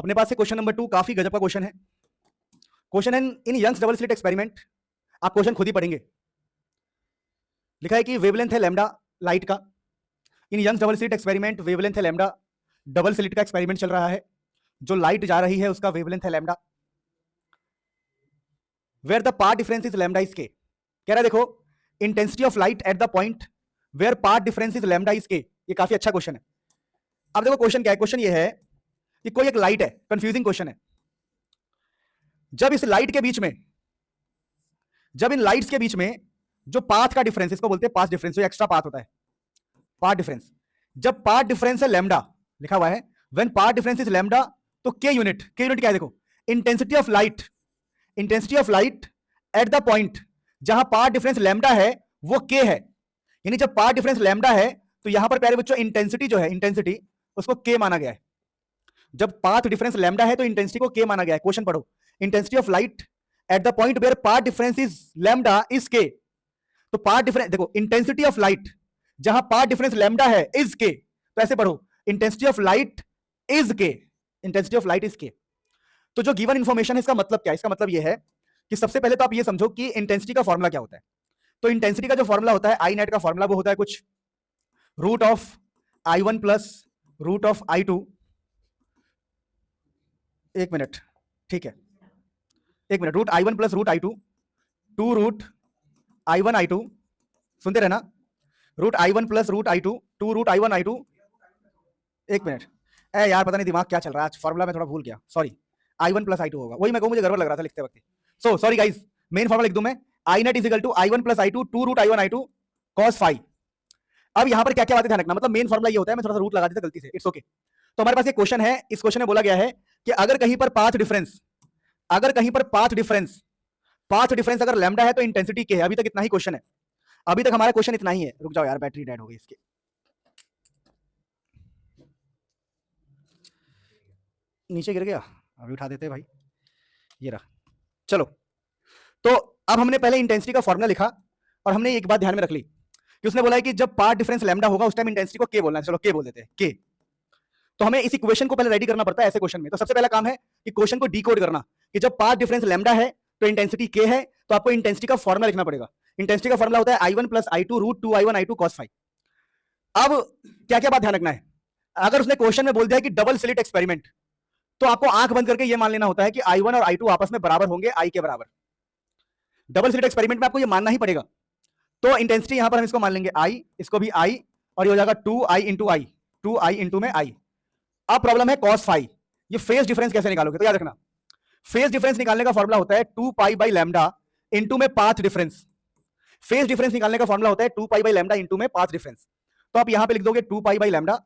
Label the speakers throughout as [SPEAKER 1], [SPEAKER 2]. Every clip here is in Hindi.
[SPEAKER 1] अपने पास से क्वेश्चन नंबर 2 काफी गजब का क्वेश्चन है। क्वेश्चन है in Young's double slit experiment, आप क्वेश्चन खुद ही पढ़ेंगे। लिखा है कि वेवलेंथ है लैम्डा लाइट का। In Young's double slit experiment wavelength है लैम्डा, डबल स्लिट का एक्सपेरिमेंट चल रहा है, जो लाइट जा रही है उसका वेवलेंथ है lambda, where the path difference is lambda is K. कह रहा है देखो intensity of light at the point where path difference is lambda is K. ये काफी अच्छा क्वेश्चन है। अब देखो क्वेश्चन क्या है, क्वेश्चन ये है कि कोई एक लाइट है, कंफ्यूजिंग क्वेश्चन है। जब इस लाइट के बीच में, जब इन लाइट्स के बीच में जो पाथ का डिफरेंस, इसको बोलते हैं पाथ डिफरेंस, जो एक्स्ट्रा पाथ होता है, पाथ डिफरेंस। जब पाथ डिफरेंस है लैम्डा, लिखा हुआ है when path difference is lambda, तो के यूनिट, के यूनिट क्या है देखो, intensity of light, intensity of light at the point जहां पाथ डिफरेंस लैम्डा है वो के है। यानी जब पाथ डिफरेंस लैम्डा है तो यहां पर प्यारे बच्चों इंटेंसिटी जो है, इंटेंसिटी उसको के माना गया है। जब पाथ डिफरेंस लैम्डा है तो इंटेंसिटी को के माना गया है। क्वेश्चन पढ़ो, intensity of light at the point where path difference is lambda is K. तो पाथ डिफरेंस देखो, इंटेंसिटी ऑफ लाइट जहां पाथ डिफरेंस लैम्डा है इज के, तो ऐसे पढ़ो intensity of light is K, intensity of light is K. तो जो गिवन इंफॉर्मेशन है इसका मतलब क्या है, इसका मतलब यह है कि सबसे पहले तो आप ये समझो कि इंटेंसिटी का फॉर्मूला क्या होता है। तो इंटेंसिटी का जो फॉर्मूला होता है, आई नेट का फॉर्मूला वो होता है कुछ root of I1 plus root of I2, एक मिनट, ठीक है, एक minute, root I1 plus root I2, two root I1 I2, सुनते रहना, root I1 plus root I2, two root I1 I2, एक मिनट, ए यार पता नहीं दिमाग क्या चल रहा है आज, फॉर्मूला में थोड़ा भूल गया, सॉरी, I1 प्लस I2 होगा, वही मैं कहूं, मुझे गड़बड़ लग रहा था लिखते वक्त। So sorry guys, main formula लिख दूं मैं, I net is equal to I1 plus I2, two root I1 I2 cos phi. अब यहां पर क्या क्या बातें ध्यान रखना, मतलब मेन फॉर्मूला ये होता है, मैं थोड़ा सा रूट लगा देता गलती से, इट्स ओके। तो हमारे पास एक क्वेश्चन है, इस क्वेश्चन में बोला गया है कि अगर कहीं पर पाथ डिफरेंस, अगर कहीं पर पाथ डिफरेंस अगर लैम्डा है तो इंटेंसिटी के है। अभी तक इतना ही क्वेश्चन है, अभी तक हमारा क्वेश्चन इतना ही है। रुक जाओ यार, बैटरी डेड हो गई इसकी, नीचे गिर गया, अभी उठा देते भाई, ये रहा। चलो, तो अब हमने पहले इंटेंसिटी का फॉर्मूला लिखा और हमने एक बात ध्यान में रख ली कि उसने बोला है कि जब पाथ डिफरेंस लैम्डा होगा उस टाइम इंटेंसिटी को के बोलना है। चलो के बोल देते हैं, के। तो हमें इस इक्वेशन को पहले रेडी करना पड़ता है ऐसे क्वेश्चन में। तो सबसे पहला काम है कि क्वेश्चन को डिकोड करना कि जब पाथ डिफरेंस लैम्डा है तो इंटेंसिटी के है, तो आपको इंटेंसिटी का फॉर्मूला लिखना पड़ेगा। इंटेंसिटी का फॉर्मूला होता है I1 plus I2 root 2I1 I2 cos phi. अब क्या क्या बात ध्यान रखना है, अगर उसने क्वेश्चन में बोल दिया कि डबल स्लिट एक्सपेरिमेंट, तो आपको आंख बंद करके ये मान लेना होता है कि I1 और I2 आपस में बराबर होंगे, I के बराबर। डबल स्लिट एक्सपेरिमेंट में आपको ये मानना ही पड़ेगा। तो इंटेंसिटी यहां पर हम इसको मान लेंगे I, इसको भी I, और ये हो जाएगा 2I into I, 2I into में I। अब प्रॉब्लम है cos फाई, ये फेज डिफरेंस कैसे निकालोगे। तो याद रखना, फेज डिफरेंस निकालने का फॉर्मूला होता है 2 पाई बाई लैम्डा इंटू में पाथ डिफरेंस। फेज डिफरेंस निकालने का फॉर्मूला होता है 2 पाई बाई लैम्डा इंटू में पाथ डिफरेंस। तो आप यहां पे लिख दोगे 2 पाई बाई लैम्डा,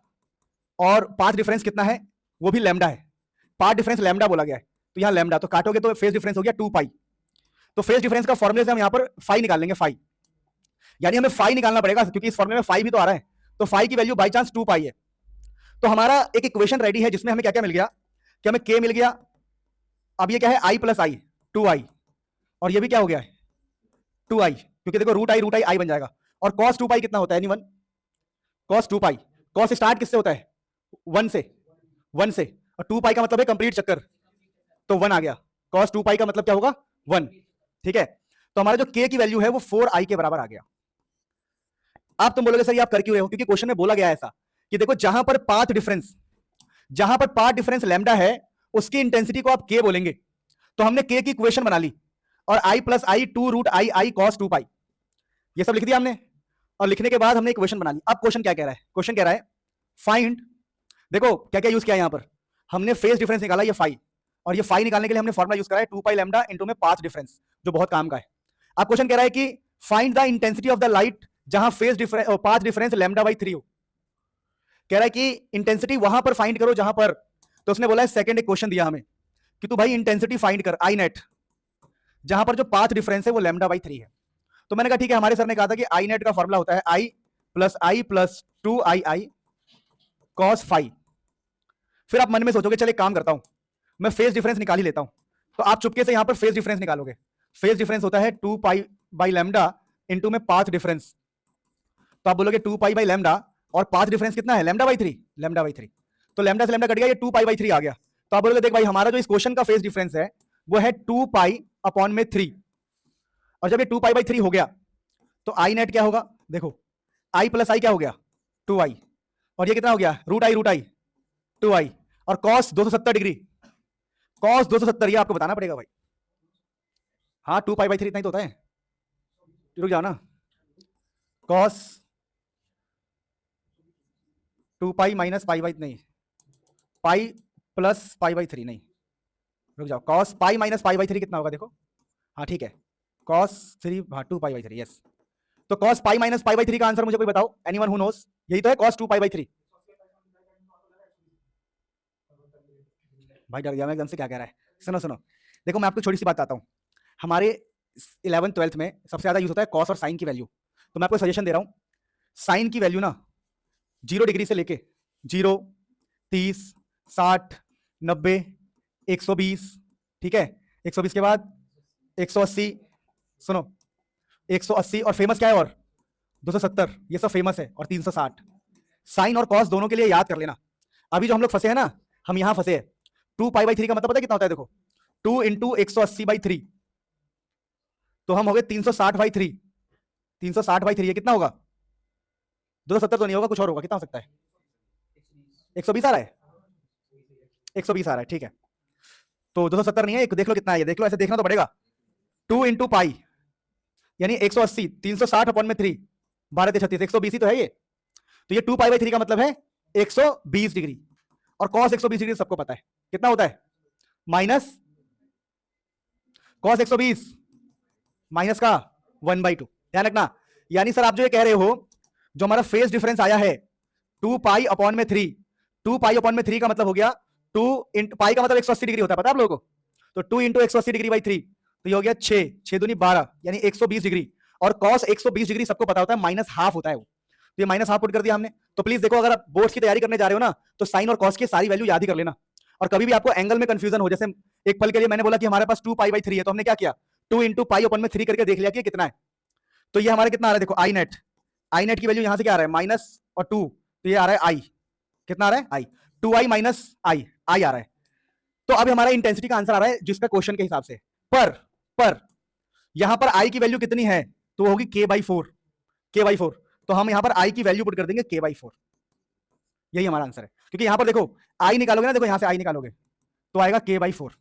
[SPEAKER 1] और पाथ डिफरेंस कितना है, वो भी लैम्डा है, पाथ डिफरेंस लैम्डा बोला गया है, तो यहां लैम्डा, तो काटोगे तो फेज डिफरेंस हो गया 2 पाई। तो फेज डिफरेंस का फॉर्मूले से हम यहां पर फाई निकाल लेंगे, फाई, यानी हमें फाई निकालना पड़ेगा क्योंकि इस फॉर्मूले में फाई भी तो आ रहा है। तो फाई की वैल्यू बाई चांस 2 पाई है। तो हमारा एक इक्वेशन रेडी है जिसमें हमें क्या क्या मिल गया, कि हमें के मिल गया, अब ये क्या है I प्लस आई, 2I, और ये भी क्या हो गया है 2I, क्योंकि देखो रूट आई बन जाएगा। और cos 2 पाई कितना होता है, एनीवन, cos 2 पाई, cos स्टार्ट किससे होता है, 1 से, 1 से, और 2 पाई का मतलब है कंप्लीट चक्कर, तो 1 आ गया। cos 2 पाई का मतलब क्या होगा, 1, ठीक है। तो हमारा जो k की वैल्यू है वो 4I के बराबर आ गया। आप तुम बोलोगे सर ये आप कर क्यों रहे हो, क्योंकि क्वेश्चन में बोला गया ऐसा कि देखो जहां पर पाथ डिफरेंस लैम्डा है उसकी इंटेंसिटी को आप k बोलेंगे। तो हमने k की इक्वेशन बना ली, और I plus I 2 root I cos 2 pi, ये सब लिख दिया हमने, और लिखने के बाद हमने इक्वेशन बना ली। अब क्वेश्चन क्या कह रहा है, क्वेश्चन कह रहा है फाइंड, देखो क्या क्या यूज किया यहां पर, हमने फेज डिफरेंस निकाला, ये फाई, और ये फाई निकालने के लिए हमने फॉर्मूला यूज करा है 2 पाई लैम्डा इंटू में पाथ डिफरेंस, जो बहुत काम का है। अब क्वेश्चन कह रहा है कि find the intensity of the light जहां phase difference path difference lambda by 3 हो। कह रहा है कि इंटेंसिटी वहां पर फाइंड करो जहां पर, तो उसने बोला है सेकंड एक क्वेश्चन दिया हमें कि तू भाई इंटेंसिटी फाइंड कर आई नेट जहां पर जो पाथ डिफरेंस है वो लैम्डा बाई 3 है। तो मैंने कहा ठीक है, हमारे सर ने कहा था कि आई नेट का फॉर्मूला होता है आई प्लस 2II cos फाई। फिर आप मन में सोचोगे चल एक काम करता हूं, मैं फेज डिफरेंस निकाल ही लेता हूं। तो आप चुपके से यहां पर फेज डिफरेंस निकालोगे, फेज डिफरेंस होता है 2 पाई बाई लैम्डा इंटू में पाथ डिफरेंस। तो आप बोलोगे 2 पाई बाई लैम्डा, और पाथ डिफरेंस कितना है, लैम्डा बाई 3, लैम्डा बाई 3, तो लैम्डा से लैम्डा कट गया, ये 2 पाई बाई 3 आ गया। तो आप बोलोगे देख भाई हमारा जो इस क्वेश्चन का फेज डिफरेंस है वो है 2 पाई अपॉन में 3, और जब ये 2 पाई बाई 3 हो गया तो आई नेट क्या होगा, देखो आई प्लस आई क्या हो गया 2i, और ये कितना हो गया रूट आई 2i, और कॉस 270 डिग्री, कॉस 270 ये आपको बताना पड़ेगा भाई। हाँ 2 पाई बाई 3 इतना ही तो होता है, रुक जाओ ना, cos 2 pi minus pi by नहीं, पाई प्लस पाई बाई 3 नहीं, रुक जाओ, cos pi minus pi by 3 कितना होगा देखो, हाँ ठीक है कॉस 3, हाँ 2 पाई बाई 3, यस। तो cos pi minus pi by 3 का आंसर मुझे कोई बताओ, एनीवन हु नोस, यही तो है कॉस 2 पाई बाई 3। भाई डर गया मैं एकदम से, क्या कह रहा है, सुनो सुनो, देखो मैं आपको छोटी सी बात बताता हूँ, हमारे 11th 12th में सबसे ज्यादा यूज होता है कॉस और साइन की वैल्यू, तो मैं आपको सजेशन दे रहा हूँ, साइन की वैल्यू ना 0 डिग्री से लेके 0, 30, 60, 90, 120, ठीक है, 120 के बाद 180, सुनो 180, और फेमस क्या है और 270, ये सब फेमस है, और 360। साइन और कॉस दोनों के लिए याद कर लेना। अभी जो हम लोग फंसे हैं ना, हम यहां फंसे हैं, 2 पाई बाई 3 का मतलब पता है कितना होता है, देखो 2 इंटू 180 बाई 3, तो हम हो गए 360 बाई 3, 360 बाई 3 ये कितना होगा, 270 तो नहीं होगा, कुछ और होगा, कितना हो सकता है, 120 आ रहा है, 120 आ रहा है, ठीक है, तो 270 नहीं है, देख लो कितना है, ये देख लो, ऐसे देखना तो पड़ेगा, 2 इंटू पाई यानी 180, 360 अपॉन में 3, 12 36, 120 ही तो है ये, तो ये 2 पाई बाई 3 का मतलब है 120 डिग्री, और कॉस 120 डिग्री सबको पता है कितना होता है, माइनस कॉस 120 माइनस का 1/2, ध्यान रखना। यानी सर आप जो ये कह रहे हो, जो हमारा फेज डिफरेंस आया है 2 पाई अपॉन में 3, 2 पाई अपॉन में 3 का मतलब हो गया 2 इंटू पाई का मतलब 180 डिग्री होता है, पता है आप लोगों को, तो 2 इंटू 180 डिग्री बाई 3, तो ये हो गया 6, 6 दूनी 12 यानी 120 डिग्री, और कॉस 120 डिग्री सबको पता होता है माइनस हाफ होता है वो, तो ये माइनस हाफ पुट कर दिया हमने। तो प्लीज देखो, अगर आप बोर्ड्स की तैयारी करने जा रहे हो ना, तो साइन और कॉस की सारी वैल्यू याद ही कर लेना, और कभी भी आपको एंगल में कंफ्यूजन हो, जैसे एक पल के लिए मैंने बोला कि हमारे पास 2 पाई बाई 3 है, तो हमने क्या किया 2 इंटू पाई अपॉन में 3 करके देख लिया कि कितना है, तो ये हमारा कितना आ रहा है, देखो आई नेट की वैल्यू यहां से क्या आ रहा है माइनस और 2, तो ये आ रहा है आई, कितना आ रहा है आई 2i माइनस आई आ रहा है। तो अब हमारा इंटेंसिटी का आंसर आ रहा है जिसका क्वेश्चन के हिसाब से, पर यहां पर आई की वैल्यू कितनी है, तो होगी k/4, तो हम यहां पर आई की वैल्यू पुट कर देंगे k/4, यही हमारा आंसर है, क्योंकि यहां पर देखो आई निकालोगे ना, देखो यहां से आई निकालोगे तो आएगा k/4,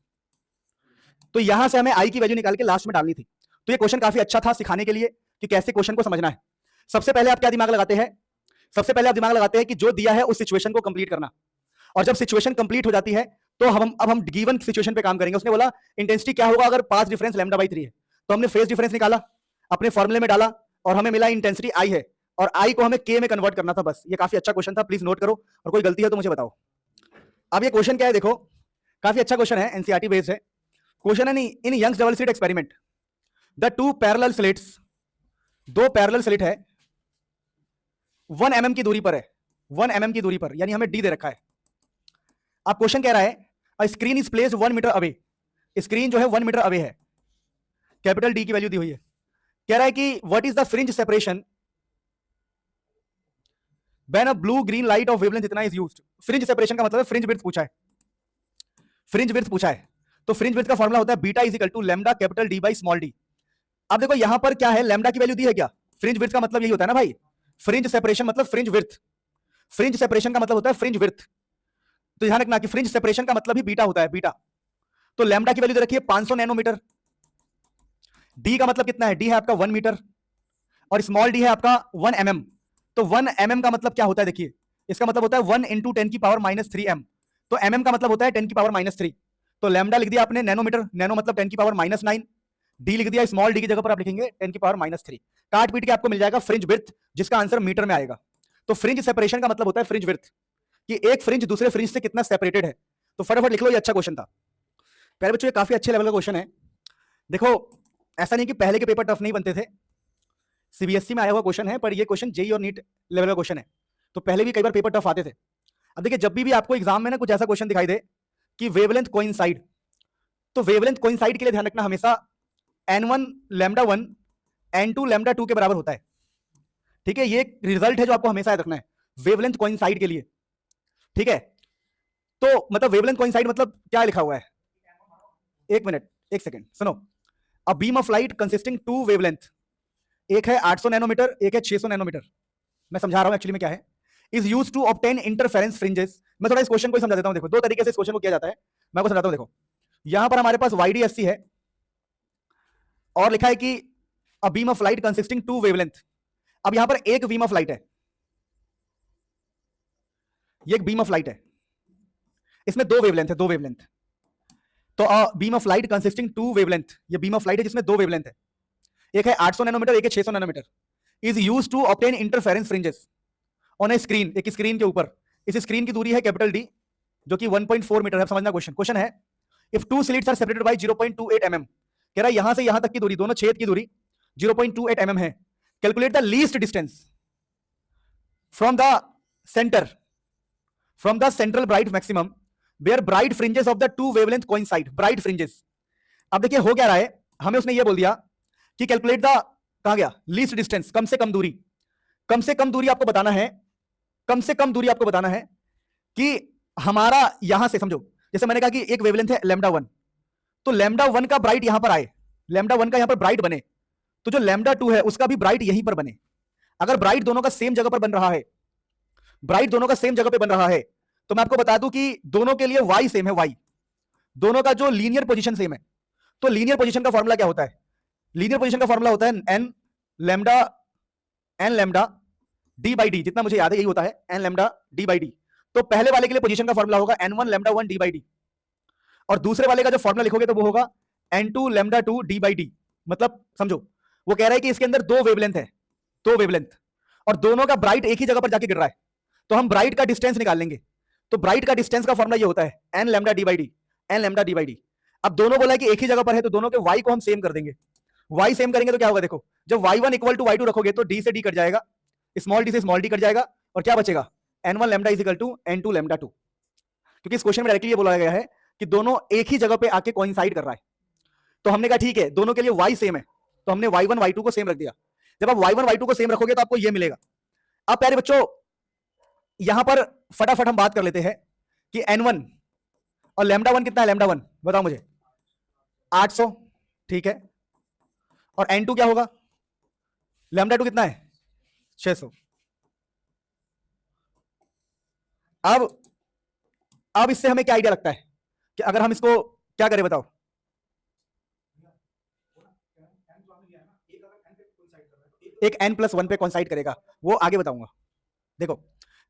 [SPEAKER 1] तो यहां से हमें आई की वैल्यू निकाल के लास्ट में डालनी थी। तो ये क्वेश्चन काफी अच्छा था सिखाने के लिए कि कैसे क्वेश्चन को समझना है। सबसे पहले आप क्या दिमाग लगाते हैं, सबसे पहले आप दिमाग लगाते हैं कि जो दिया है उस सिचुएशन को कंप्लीट करना, और जब सिचुएशन कंप्लीट हो जाती है तो हम गिवन सिचुएशन पे काम करेंगे। उसने बोला इंटेंसिटी क्या होगा अगर पाथ डिफरेंस लैम्डा बाई 3 है, तो हमने फेज डिफरेंस निकाला, अपने फॉर्मूले में डाला, और हमें मिला इंटेंसिटी आई है, और आई को हमें के में कन्वर्ट करना था, बस। ये काफी अच्छा क्वेश्चन था, प्लीज नोट करो, और कोई गलती है तो मुझे बताओ। अब ये क्वेश्चन क्या है, देखो काफी अच्छा क्वेश्चन है, एनसीईआरटी बेस्ड है क्वेश्चन है। In Young's double slit experiment the 2 parallel slits, 2 parallel slit है 1 mm की दूरी पर है, 1 mm की दूरी पर, यानी हमें डी दे रखा है। अब क्वेश्चन कह रहा है a screen is placed 1 metre away, screen जो है 1 मीटर अवे है, कैपिटल डी की वैल्यू दी हुई है। कह रहा है कि what is the fringe separation when a blue green light of wavelength इतना इज यूज्ड। फ्रिंज सेपरेशन का मतलब है फ्रिंज विड्थ पूछा है, फ्रिंज विड्थ पूछा है, तो फ्रिंज विड्थ का फॉर्मूला होता है beta is equal to lambda capital D by small D. अब देखो यहां पर क्या है, लैम्डा की वैल्यू दी है क्या, फ्रिंज विड्थ का मतलब यही होता है ना भाई, फ्रिंज सेपरेशन मतलब फ्रिंज विड्थ, फ्रिंज सेपरेशन का मतलब होता है फ्रिंज विड्थ, तो ध्यान रखना कि फ्रिंज सेपरेशन का मतलब ही बीटा होता है, बीटा। तो लैम्डा की वैल्यू दे रखी है 500 नैनोमीटर, डी का मतलब कितना है, डी है आपका 1 मीटर, और स्मॉल डी है आपका 1 mm, तो 1 mm का मतलब क्या होता है, देखिए इसका मतलब होता है 1 इंटू 10 की पावर -3m, तो mm का मतलब होता है 10 की पावर -3, तो लैम्डा लिख दिया आपने नैनोमीटर, नैनो मतलब 10 की पावर -9, डी लिख दिया, स्मॉल डी की जगह पर आप लिखेंगे 10 की पावर -3, काट पीट के आपको मिल जाएगा फ्रिंज विड्थ, जिसका आंसर मीटर में आएगा। तो फ्रिंज सेपरेशन का मतलब होता है फ्रिंज विड्थ, कि एक फ्रिंज दूसरे फ्रिंज से कितना सेपरेटेड है। तो फटाफट लिख लो, ये अच्छा क्वेश्चन था प्यारे बच्चों, ये काफी अच्छे लेवल का क्वेश्चन है। देखो ऐसा नहीं कि पहले के पेपर टफ नहीं बनते थे, सीबीएसई में आया हुआ क्वेश्चन है, पर ये क्वेश्चन जेई और नीट लेवल का क्वेश्चन है, तो पहले भी कई बार पेपर टफ आते थे। अब देखिए जब भी आपको एग्जाम में ना कुछ ऐसा क्वेश्चन दिखाई दे कि वेवलेंथ कोइंसाइड, तो वेवलेंथ कोइंसाइड के लिए ध्यान रखना हमेशा n1 लैम्डा 1 n2 लैम्डा 2 के बराबर होता है, ठीक है, ये रिजल्ट है जो आपको हमेशा याद रखना है वेवलेंथ कोइंसाइड के लिए, ठीक है। तो मतलब वेवलेंथ कोइंसाइड मतलब क्या लिखा हुआ है, एक मिनट एक सेकेंड सुनो। A beam of light consisting two wavelength, एक है 800 नैनोमीटर, एक है 600 नैनोमीटर। मैं समझा रहा हूं एक्चुअली में क्या है। Is use to obtain interference fringes. मैं थोड़ा इस क्वेश्चन को समझा देता हूं। देखो दो तरीके से इस क्वेश्चन को किया जाता है, मैं आपको समझाता हूं। देखो यहां पर हमारे पास YDSC है और लिखा है कि a beam of light consisting two wavelength. अब यहां पर एक बीम ऑफ लाइट है, ये एक बीम ऑफ लाइट है, इसमें दो वेवलेंथ है, दो वेवलेंथ। तो beam of light consisting two wavelength, ये बीम ऑफ लाइट है जिसमें दो वेवलेंथ है, एक है 800 नैनोमीटर, एक है 600 nanometre. Is use to obtain interference fringes on a screen, एक स्क्रीन के ऊपर। इस स्क्रीन की दूरी है कैपिटल डी, जो कि 1.4 मीटर है। समझना क्वेश्चन है if two slits are separated by 0.28 mm, कह रहा है यहां से यहां तक की दूरी, दोनों छेद की दूरी 0.28 mm है। Calculate the least distance from the centre, from the central bright maximum where bright fringes of the two wavelength coincide, bright fringes. अब देखिए हो क्या रहा है, हमें उसने ये बोल दिया कि कैलकुलेट द, कहां गया, लीस्ट डिस्टेंस, कम से कम दूरी। कम से कम दूरी आपको बताना है, कम से कम दूरी आपको बताना है कि हमारा यहां से, समझो जैसे मैंने कहा कि एक वेवलेंथ है λ1, तो λ1 का ब्राइट यहां पर आए, λ1 का यहां पर ब्राइट बने, तो जो λ2 है उसका भी ब्राइट यहीं पर बने। अगर ब्राइट दोनों का सेम जगह पर बन रहा है, ब्राइट दोनों का सेम जगह पे बन रहा है, तो मैं आपको बता दूं कि दोनों के लिए y सेम है, y दोनों का जो लीनियर पोजीशन सेम है। तो लीनियर पोजीशन का फॉर्मूला क्या होता है, लीनियर पोजीशन का फॉर्मूला होता है n lambda d by D, जितना मुझे याद है यही होता है, n lambda d by D. तो पहले वाले के लिए पोजीशन का फॉर्मूला होगा n1 lambda 1 d by D, और दूसरे वाले का जो फॉर्मूला लिखोगे तो वो होगा n2 lambda 2 d by D. मतलब समझो वो कह रहा है कि इसके अंदर दो वेवलेंथ है, दो वेवलेंथ, और दोनों का ब्राइट एक ही जगह पर जाके गिर रहा है, तो हम ब्राइट का डिस्टेंस निकाल लेंगे। तो ब्राइट का डिस्टेंस का फॉर्मूला ये होता है n lambda d by D, n lambda d by D. अब दोनों बोला है कि एक ही जगह पर है, तो दोनों के y को हम सेम कर देंगे। y सेम करेंगे तो क्या होगा, देखो जब y1 इक्वल टू y2 रखोगे तो d से d कट जाएगा, स्मॉल डी से स्मॉल डी कट जाएगा, और क्या बचेगा, n1 lambda is equal to n2 lambda 2। क्योंकि इस क्वेश्चन में डायरेक्टली ये बोला गया है कि दोनों एक ही जगह पे आके कोइंसाइड कर रहा है, तो हमने कहा ठीक है दोनों के लिए y सेम है, तो हमने y1 y2 को सेम रख दिया। जब आप y1 y2 को सेम रखोगे तो आपको ये मिलेगा। अब प्यारे बच्चों यहां पर फटाफट हम बात कर लेते हैं कि n1 और λ1 कितना है, λ1 बताओ मुझे, 800, ठीक है, और n2 क्या होगा, λ2 कितना है, 600। अब इससे हमें क्या आइडिया लगता है कि अगर हम इसको क्या करें बताओ, एक n+1 पे कोइंसाइड करेगा, वो आगे बताऊंगा। देखो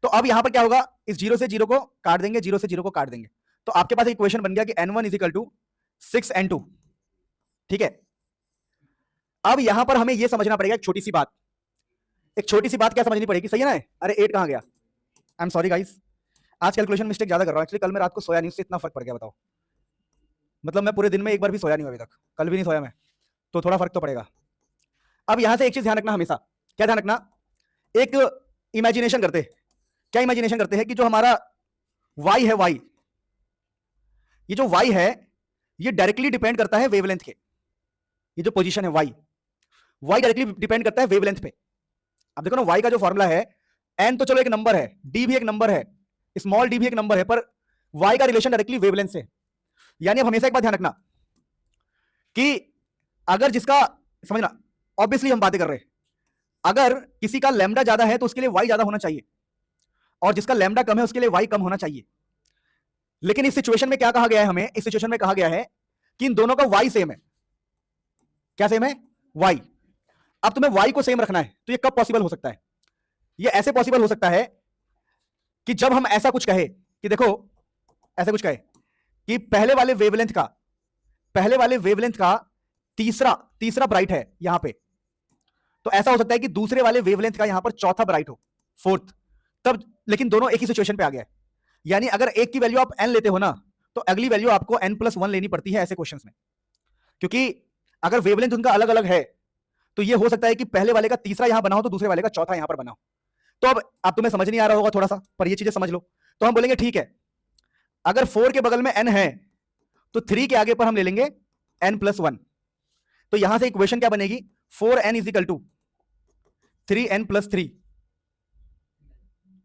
[SPEAKER 1] तो अब यहां पर क्या होगा, इस 0 से 0 को काट देंगे, 0 से 0 को काट देंगे, तो आपके पास एक इक्वेशन बन गया कि n1 is equal to 6n2, ठीक है। अब यहां पर हमें यह समझना पड़ेगा एक छोटी सी बात, एक छोटी सी बात क्या समझनी पड़ेगी, सही है ना। अरे 8 कहां गया, आई एम सॉरी गाइस, आज कैलकुलेशन मिस्टेक ज्यादा कर रहा हूं एक्चुअली। कल मैं रात को सोया नहीं, उससे इतना फर्क पड़ गया, बताओ। मतलब मैं पूरे दिन में एक बार भी सोया नहीं हुआ अभी तक, कल भी नहीं सोया मैं, तो थोड़ा फर्क तो पड़ेगा। अब यहां से एक चीज ध्यान रखना हमेशा, क्या ध्यान रखना, एक इमेजिनेशन करते, क्या इमेजिनेशन करते हैं कि जो हमारा y है, y, ये जो y है ये डायरेक्टली डिपेंड करता है वेवलेंथ के, ये जो पोजीशन है y डायरेक्टली डिपेंड करता है वेवलेंथ पे। अब देखो ना y का जो फॉर्मूला है, n तो चलो एक नंबर है, d भी एक नंबर है, स्मॉल d भी एक नंबर है, पर y का रिलेशन डायरेक्टली वेवलेंथ से। यानी अब हमेशा एक बात ध्यान रखना कि अगर जिसका, समझना ऑब्वियसली हम बातें कर रहे हैं, अगर किसी का लैम्डा ज्यादा है तो उसके लिए y ज्यादा होना चाहिए, और जिसका लैम्डा कम है उसके लिए y कम होना चाहिए। लेकिन इस सिचुएशन में क्या कहा गया है, हमें इस सिचुएशन में कहा गया है कि इन दोनों का y सेम है। क्या सेम है, y। अब तुम्हें y को सेम रखना है, तो ये कब पॉसिबल हो सकता है, ये ऐसे पॉसिबल हो सकता है कि जब हम ऐसा कुछ कहे कि देखो, ऐसा कुछ कहे कि पहले वाले वेवलेंथ का तीसरा ब्राइट है यहां पे, तो ऐसा हो सकता है कि दूसरे वाले वेवलेंथ का यहां पर चौथा ब्राइट हो, फोर्थ, तब लेकिन दोनों एक ही सिचुएशन पे आ गया है। यानी अगर एक की वैल्यू आप n लेते हो ना, तो अगली वैल्यू आपको n+1 लेनी पड़ती है ऐसे क्वेश्चंस में, क्योंकि अगर वेवलेंथ उनका अलग अलग है तो ये हो सकता है कि पहले वाले का तीसरा यहां बना हो तो दूसरे वाले का चौथा यहां पर बना हो। तो अब तुम्हें समझ नहीं आ रहा होगा थोड़ा सा, पर ये चीजें समझ लो। तो हम बोलेंगे ठीक है, अगर 4 के बगल में n है तो 3 के आगे पर हम ले लेंगे n+1, तो यहां से इक्वेशन क्या बनेगी, 4n is equal to 3n+3,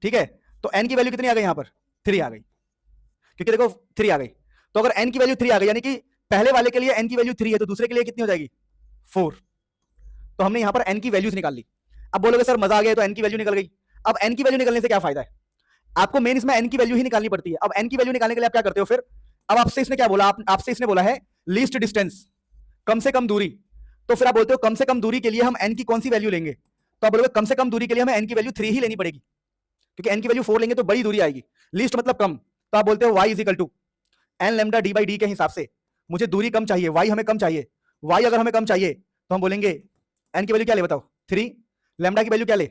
[SPEAKER 1] ठीक है। तो n की वैल्यू कितनी आ गई, यहां पर 3 आ गई। क्योंकि देखो 3 आ गई, तो अगर n की वैल्यू 3 आ गई यानी कि पहले वाले के लिए n की वैल्यू 3 है तो दूसरे के लिए कितनी हो जाएगी 4। तो हमने यहां पर n की वैल्यूज निकाल ली। अब बोलोगे सर मजा आ गया तो n की वैल्यू निकल गई। अब n की वैल्यू निकलने से क्या फायदा है, आपको मेन इसमें n की वैल्यू ही निकालनी पड़ती है। अब n की वैल्यू निकालने के लिए आप क्या करते हो फिर, अब आपसे इसने क्या बोला, आपसे इसने बोला है लीस्ट डिस्टेंस, कम से कम दूरी, तो फिर आप बोलते हो कम से कम दूरी के लिए हम n की कौन सी वैल्यू लेंगे, तो आप बोलोगे कम से कम दूरी के लिए हमें n की वैल्यू 3 ही लेनी पड़ेगी, क्योंकि n की वैल्यू 4 लेंगे तो बड़ी दूरी आएगी, लीस्ट मतलब कम, तो आप बोलते हो y is equal to N lambda D by D के हिसाब से मुझे दूरी कम चाहिए, y हमें कम चाहिए, y अगर हमें कम चाहिए तो हम बोलेंगे n की वैल्यू क्या ले बताओ 3, लेमडा की वैल्यू क्या ले,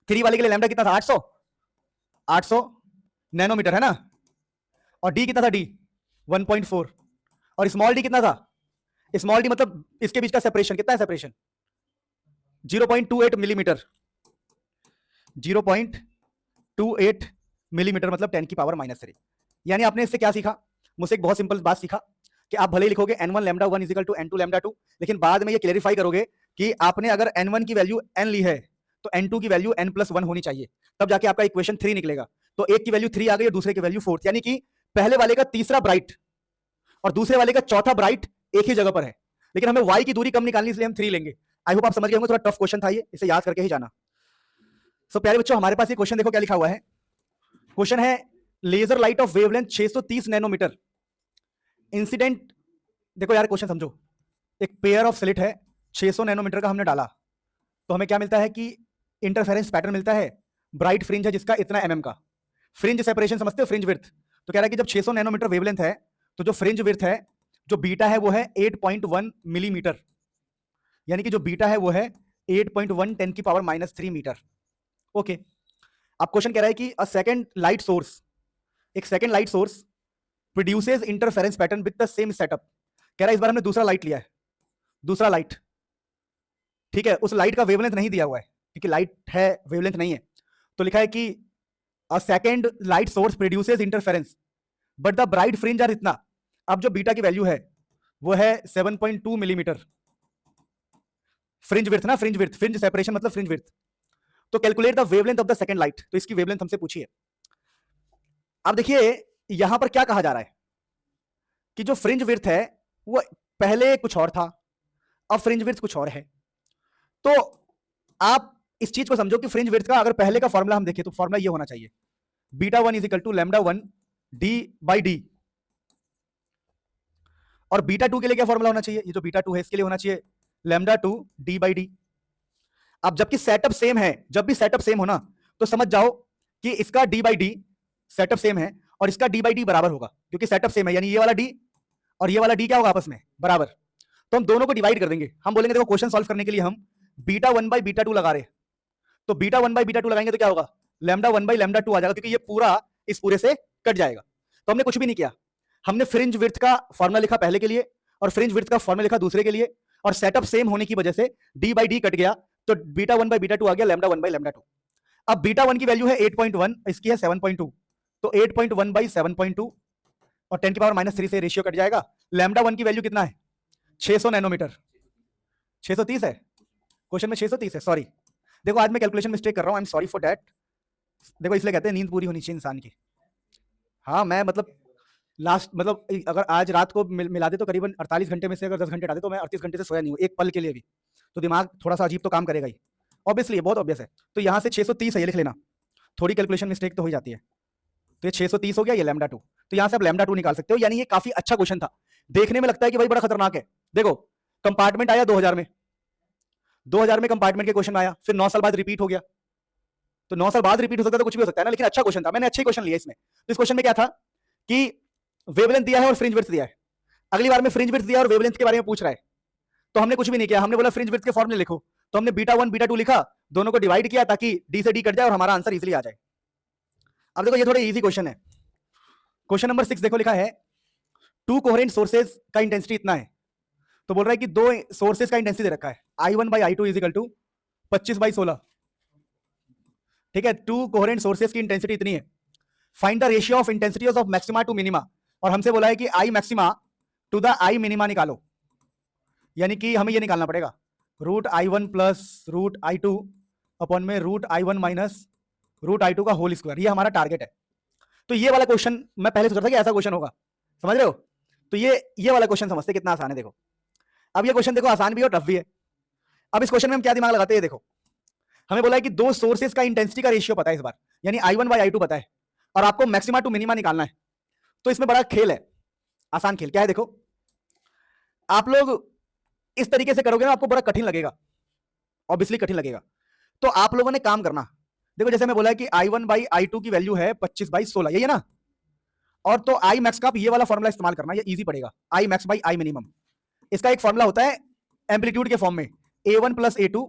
[SPEAKER 1] 3 वाले के लिए लेमडा कितना था 800 नैनोमीटर है ना, और d कितना था d 1.4, और स्मॉल d कितना था, स्मॉल d मतलब इसके बीच का सेपरेशन कितना है, सेपरेशन 0.28 मिलीमीटर, 0.28 मिलीमीटर मतलब 10 की पावर -3। यानी आपने इससे क्या सीखा, मुझसे एक बहुत सिंपल बात सीखा कि आप भले ही लिखोगे n1 lambda 1 is equal to n2 lambda 2, लेकिन बाद में ये क्लेरिफाई करोगे कि आपने अगर n1 की वैल्यू n ली है तो n2 की वैल्यू n+1 होनी चाहिए, तब जाके आपका इक्वेशन 3 निकलेगा। तो एक की वैल्यू 3 आ गई और दूसरे की वैल्यू 4, यानी कि पहले वाले का तीसरा ब्राइट और दूसरे वाले का चौथा ब्राइट एक ही जगह पर है, लेकिन हमें y की दूरी कम निकालनी इसलिए हम 3 लेंगे। आई होप आप समझ गए होंगे, थोड़ा टफ क्वेश्चन था ये, इसे याद करके ही जाना। सो प्यारे बच्चों हमारे पास ये क्वेश्चन देखो क्या लिखा हुआ है, क्वेश्चन है laser light of wavelength 630 nanometre incident, देखो यार क्वेश्चन समझो, एक पेयर ऑफ स्लिट है 600 नैनोमीटर का हमने डाला, तो हमें क्या मिलता है कि इंटरफेरेंस पैटर्न मिलता है, ब्राइट फ्रिंज है जिसका इतना mm का, फ्रिंज सेपरेशन समझते हो, फ्रिंज विड्थ, तो कह रहा है कि जब 600 नैनोमीटर वेवलेंथ है तो जो फ्रिंज विड्थ है, जो बीटा है वो है 8.1 मिलीमीटर, यानी कि जो बीटा है वो है 8.1 10 की पावर -3 मीटर। ओके, अब क्वेश्चन कह रहा है कि अ सेकंड लाइट सोर्स, एक second light source produces interference pattern with the same setup, कह रहा है इस बार हमने दूसरा लाइट लिया है, दूसरा लाइट, ठीक है, उस लाइट का वेवलेंथ नहीं दिया हुआ है क्योंकि लाइट है वेवलेंथ नहीं है, तो लिखा है कि a second light source produces interference but the bright fringe are इतना, अब जो बीटा की वैल्यू है वो है 7.2 मिलीमीटर, फ्रिंज विड्थ ना, फ्रिंज विड्थ, फ्रिंज सेपरेशन मतलब फ्रिंज विड्थ, तो calculate the wavelength of the second light, तो इसकी वेवलेंथ हमसे पूछिए। अब देखिए यहां पर क्या कहा जा रहा है कि जो फ्रिंज विड्थ है वो पहले कुछ और था, अब फ्रिंज विड्थ कुछ और है, तो आप इस चीज को समझो कि फ्रिंज विड्थ का अगर पहले का फॉर्मूला हम देखें तो फॉर्मूला ये होना चाहिए, beta 1 is equal to lambda 1 D by D, और बीटा 2 के लिए क्या फॉर्मूला होना चाहिए, ये जो बीटा 2 है इसके लिए होना चाहिए लैम्डा 2 डी बाई डी। अब जबकि सेटअप सेम है, जब भी सेटअप सेम हो ना तो समझ जाओ कि इसका D by D setup same है और इसका डी बाई डी बराबर होगा, क्योंकि सेटअप सेम है, यानी ये वाला डी और ये वाला डी क्या होगा आपस में बराबर, तो हम दोनों को डिवाइड कर देंगे, हम बोलेंगे देखो क्वेश्चन सॉल्व करने के लिए हम बीटा 1 बाई बीटा 2 लगा रहे, तो बीटा 1 बाई बीटा 2 लगाएंगे तो क्या होगा लैम्डा 1 बाई लैम्डा 2 आ जाएगा, क्योंकि ये पूरा इस पूरे से कट जाएगा। तो हमने कुछ भी नहीं किया, हमने फ्रिंज विड्थ का फॉर्मूला लिखा पहले के लिए और फ्रिंज विड्थ का फॉर्मूला लिखा दूसरे के लिए, और सेटअप सेम होने की वजह से डी बाई डी कट गया, तो बीटा 1 बाई बीटा 2 आ गया लैम्डा 1 बाई लैम्डा 2। अब बीटा 1 की वैल्यू है 8.1, इसकी है 7.2, तो 8.1 बाई 7.2 और 10 की पावर -3 से रेशियो कट जाएगा, लैम्डा 1 की वैल्यू कितना है 600 नैनोमीटर, 630 है क्वेश्चन में, 630 है, सॉरी देखो आज मैं कैलकुलेशन मिस्टेक कर रहा हूं, I am sorry for that, देखो इसलिए कहते हैं नींद पूरी होनी चाहिए इंसान की, हाँ मैं मतलब लास्ट मतलब अगर आज रात को मिला दे तो करीबन 48 घंटे में से अगर 10 घंटे डाले तो मैं 38 घंटे से सोया नहीं हूँ एक पल के लिए भी, तो दिमाग थोड़ा सा अजीब तो काम करेगा ही, ऑब्वियसली बहुत ऑब्वियस है। तो यहाँ से 630 है, ये लिख लेना, थोड़ी कैलकुलेशन मिस्टेक तो हो जाती है, तो ये 630 हो गया, ये लैम्डा 2, तो यहाँ से आप लैम्डा 2 निकाल सकते हो, यानी ये काफी अच्छा क्वेश्चन था, देखने में लगता है कि भाई बड़ा खतरनाक है। देखो कंपार्टमेंट आया 2000 में, 2000 में कंपार्टमेंट के क्वेश्चन आया, फिर 9 साल बाद रिपीट हो गया, तो 9 साल बाद रिपीट हो सकता है तो कुछ भी हो सकता है ना, लेकिन अच्छा क्वेश्चन था, मैंने अच्छे क्वेश्चन लिया इसमें। तो इस क्वेश्चन में क्या था कि वेवलेंथ दिया है और फ्रिंज विड्थ दिया है, अगली बार में फ्रिंज विड्थ दिया और वेवलेंथ के बारे में पूछ रहा है, तो हमने कुछ भी नहीं किया, हमने बोला फ्रिंज विड्थ के फॉर्मूले लिखो, तो हमने बीटा 1 बीटा 2 लिखा, दोनों को डिवाइड किया ताकि डी से डी कट जाए और हमारा आंसर इजीली आ जाए। अब देखो ये थोड़ा इजी क्वेश्चन है, क्वेश्चन नंबर 6 देखो लिखा है 2 कोहेरेंट सोर्सेज का इंटेंसिटी इतना है, तो बोल रहा है कि दो सोर्सेज का इंटेंसिटी दे रखा है I1 by I2 is equal to 25 by 16, ठीक है, 2 कोहेरेंट सोर्सेज की इंटेंसिटी इतनी है, find the ratio of intensities of maxima to minima, और हमसे बोला है कि I maxima to the I minima निकालो, यानी कि हमें ये निकालना पड़ेगा root I1 plus root I2 upon में root I1 minus root I2 का होल स्क्वायर, ये हमारा टारगेट है। तो ये वाला क्वेश्चन मैं पहले सोच रहा था कि ऐसा क्वेश्चन होगा, समझ रहे हो? तो ये वाला क्वेश्चन समझते कितना आसान है। देखो अब ये क्वेश्चन देखो आसान भी है और टफ भी है। अब इस क्वेश्चन में हम क्या दिमाग लगाते हैं, देखो हमें बोला है कि दो सोर्सेस का इंटेंसिटी का रेशियो पता है इस बार, यानी I1 बाई I2 पता है, और आपको मैक्सिमा टू मिनिमा निकालना है। तो इसमें बड़ा खेल है, आसान खेल क्या है, देखो आप लोग इस तरीके से करोगे ना आपको बड़ा कठिन लगेगा, ऑब्वियसली कठिन लगेगा। तो आप लोगों ने काम करना, देखो जैसे मैं बोला है कि I1 बाई I2 की वैल्यू है 25 बाई 16, यही है ना। और तो आई मैक्स का आप ये वाला फॉर्मूला इस्तेमाल करना, ये इजी पड़ेगा, आई मैक्स बाई आई मिनिमम। इसका एक फॉर्मूला होता है एम्पलीट्यूड के फॉर्म में, A1 plus A2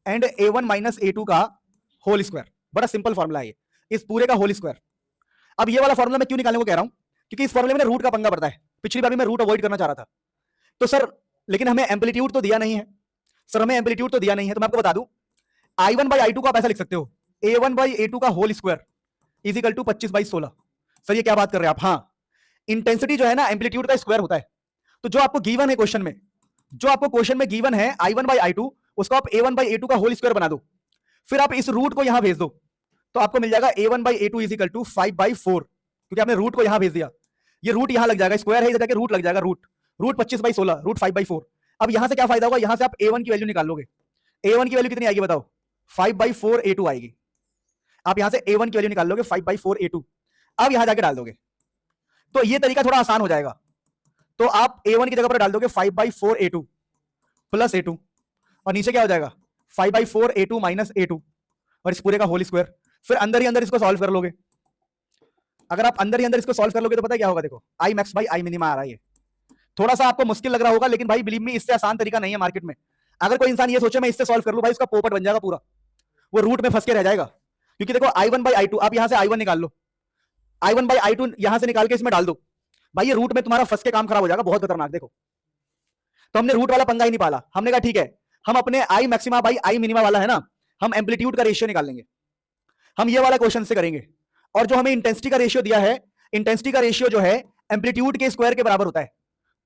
[SPEAKER 1] and A1 minus A2 का होल स्क्वायर। बड़ा सिंपल फॉर्मूला है ये, इस पूरे का होल स्क्वायर। अब ये वाला फॉर्मूला मैं क्यों निकालने को कह रहा हूं, क्योंकि इस फॉर्मूले में रूट का पंगा पड़ता है। पिछली बार भी मैं रूट अवॉइड करना चाह रहा था, तो सर लेकिन हमें एम्पलीट्यूड तो दिया नहीं है, सर हमें एम्पलीट्यूड तो दिया नहीं है। तो मैं आपको बता दूं I1 बाई I2 को आप ऐसा लिख सकते हो, A1 बाई A2 का whole square is equal to 25 by 16। Sir ये क्या बात कर रहे हैं आप? हाँ, इंटेंसिटी जो है ना एम्पलीट्यूड का स्क्वायर होता है। तो जो आपको गिवन है क्वेश्चन में, जो आपको क्वेश्चन में गिवन है I1 बाई I2, उसको आप A1 बाई A2 का होल स्क्वायर बना दो, फिर आप इस रूट को यहां भेज दो, तो आपको मिल जाएगा A1 by A2 is equal to 5 by 4, क्योंकि आपने रूट को यहां भेज दिया, ये रूट यहां लग जाएगा, स्क्वायर है इधर जाके रूट लग जाएगा, रूट 25 बाई 16, रूट 5 बाई 4। अब यहां से क्या फायदा होगा, यहां से आप A1 की वैल्यू निकाल लोगे। A1 की वैल्यू कितनी आएगी बताओ, 5 बाई 4 A2 आएगी। आप यहां से A1 की वैल्यू निकाल लोगे 5 बाई 4 A2, अब यहां जाके डाल दोगे, तो ये तरीका थोड़ा आसान हो जाएगा। तो आप A1 की जगह पर डाल दोगे 5 बाई 4 A2 प्लस A2, और नीचे क्या हो जाएगा 5 बाई 4 A2 माइनस A2, और इस पूरे का होल स्क्वायर। फिर अंदर ही अंदर इसको सॉल्व कर लोगे। अगर आप अंदर ही अंदर इसको सॉल्व कर लोगे तो पता है क्या होगा, देखो I max by I minima आ रहा है। थोड़ा सा आपको मुश्किल लग रहा होगा, लेकिन भाई बिलीव मी इससे आसान तरीका नहीं है मार्केट में। अगर कोई इंसान ये सोचे मैं इससे सॉल्व कर लूं, भाई उसका पोपट बन जाएगा पूरा, वो रूट में फंस के रह जाएगा। क्योंकि देखो I1 बाई I2, आप यहां से I1 निकाल लो, I1 बाई I2 यहां से निकाल के इसमें डाल दो, भाई ये रूट में तुम्हारा फंस के काम खराब हो जाएगा, बहुत खतरनाक। देखो तो हमने रूट वाला पंगा ही नहीं पाला, हमने कहा ठीक है हम अपने आई मैक्सिमा बाई आई मिनिमा वाला है ना, हम एम्पलीट्यूड का रेशियो निकाल लेंगे, हम ये वाला क्वेश्चन से करेंगे। और जो हमें इंटेंसिटी का रेशियो दिया है, इंटेंसिटी का रेशियो जो है एम्पलीट्यूड के स्क्वायर के बराबर होता है,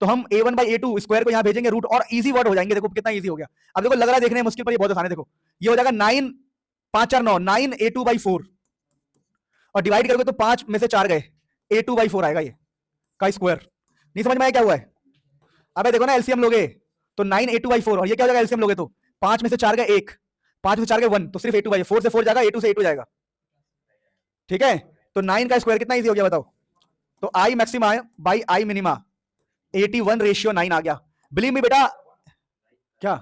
[SPEAKER 1] तो हम A1 बाई A2 स्क्वायर को यहां भेजेंगे रूट, और इजी वर्ड हो जाएंगे। देखो कितना इजी हो गया। अब देखो लग रहा है देखने में मुश्किल, पर ये बहुत आसान है। देखो ये हो जाएगा 9 5 4 9 9 A2 बाई 4, और डिवाइड करोगे तो 5 में से 4 गए, A2 बाई 4 आएगा ये का स्क्वायर। नहीं समझ में आया क्या हुआ है? अब देखो ना एलसीएम लोगे तो 9 A2 बाई 4, और ये क्या हो जाएगा एलसीएम लोगे तो 5 में से 4 गए 1, 5 में से 4 गए 1, तो सिर्फ A2 बाई 4 से 4 जाएगा, A2 से A2 जाएगा, ठीक है। तो 9 का स्क्वायर कितना इजी हो गया बताओ, तो I maxima by I minima 81 ratio 9 आ गया। बिलीव मी बेटा, क्या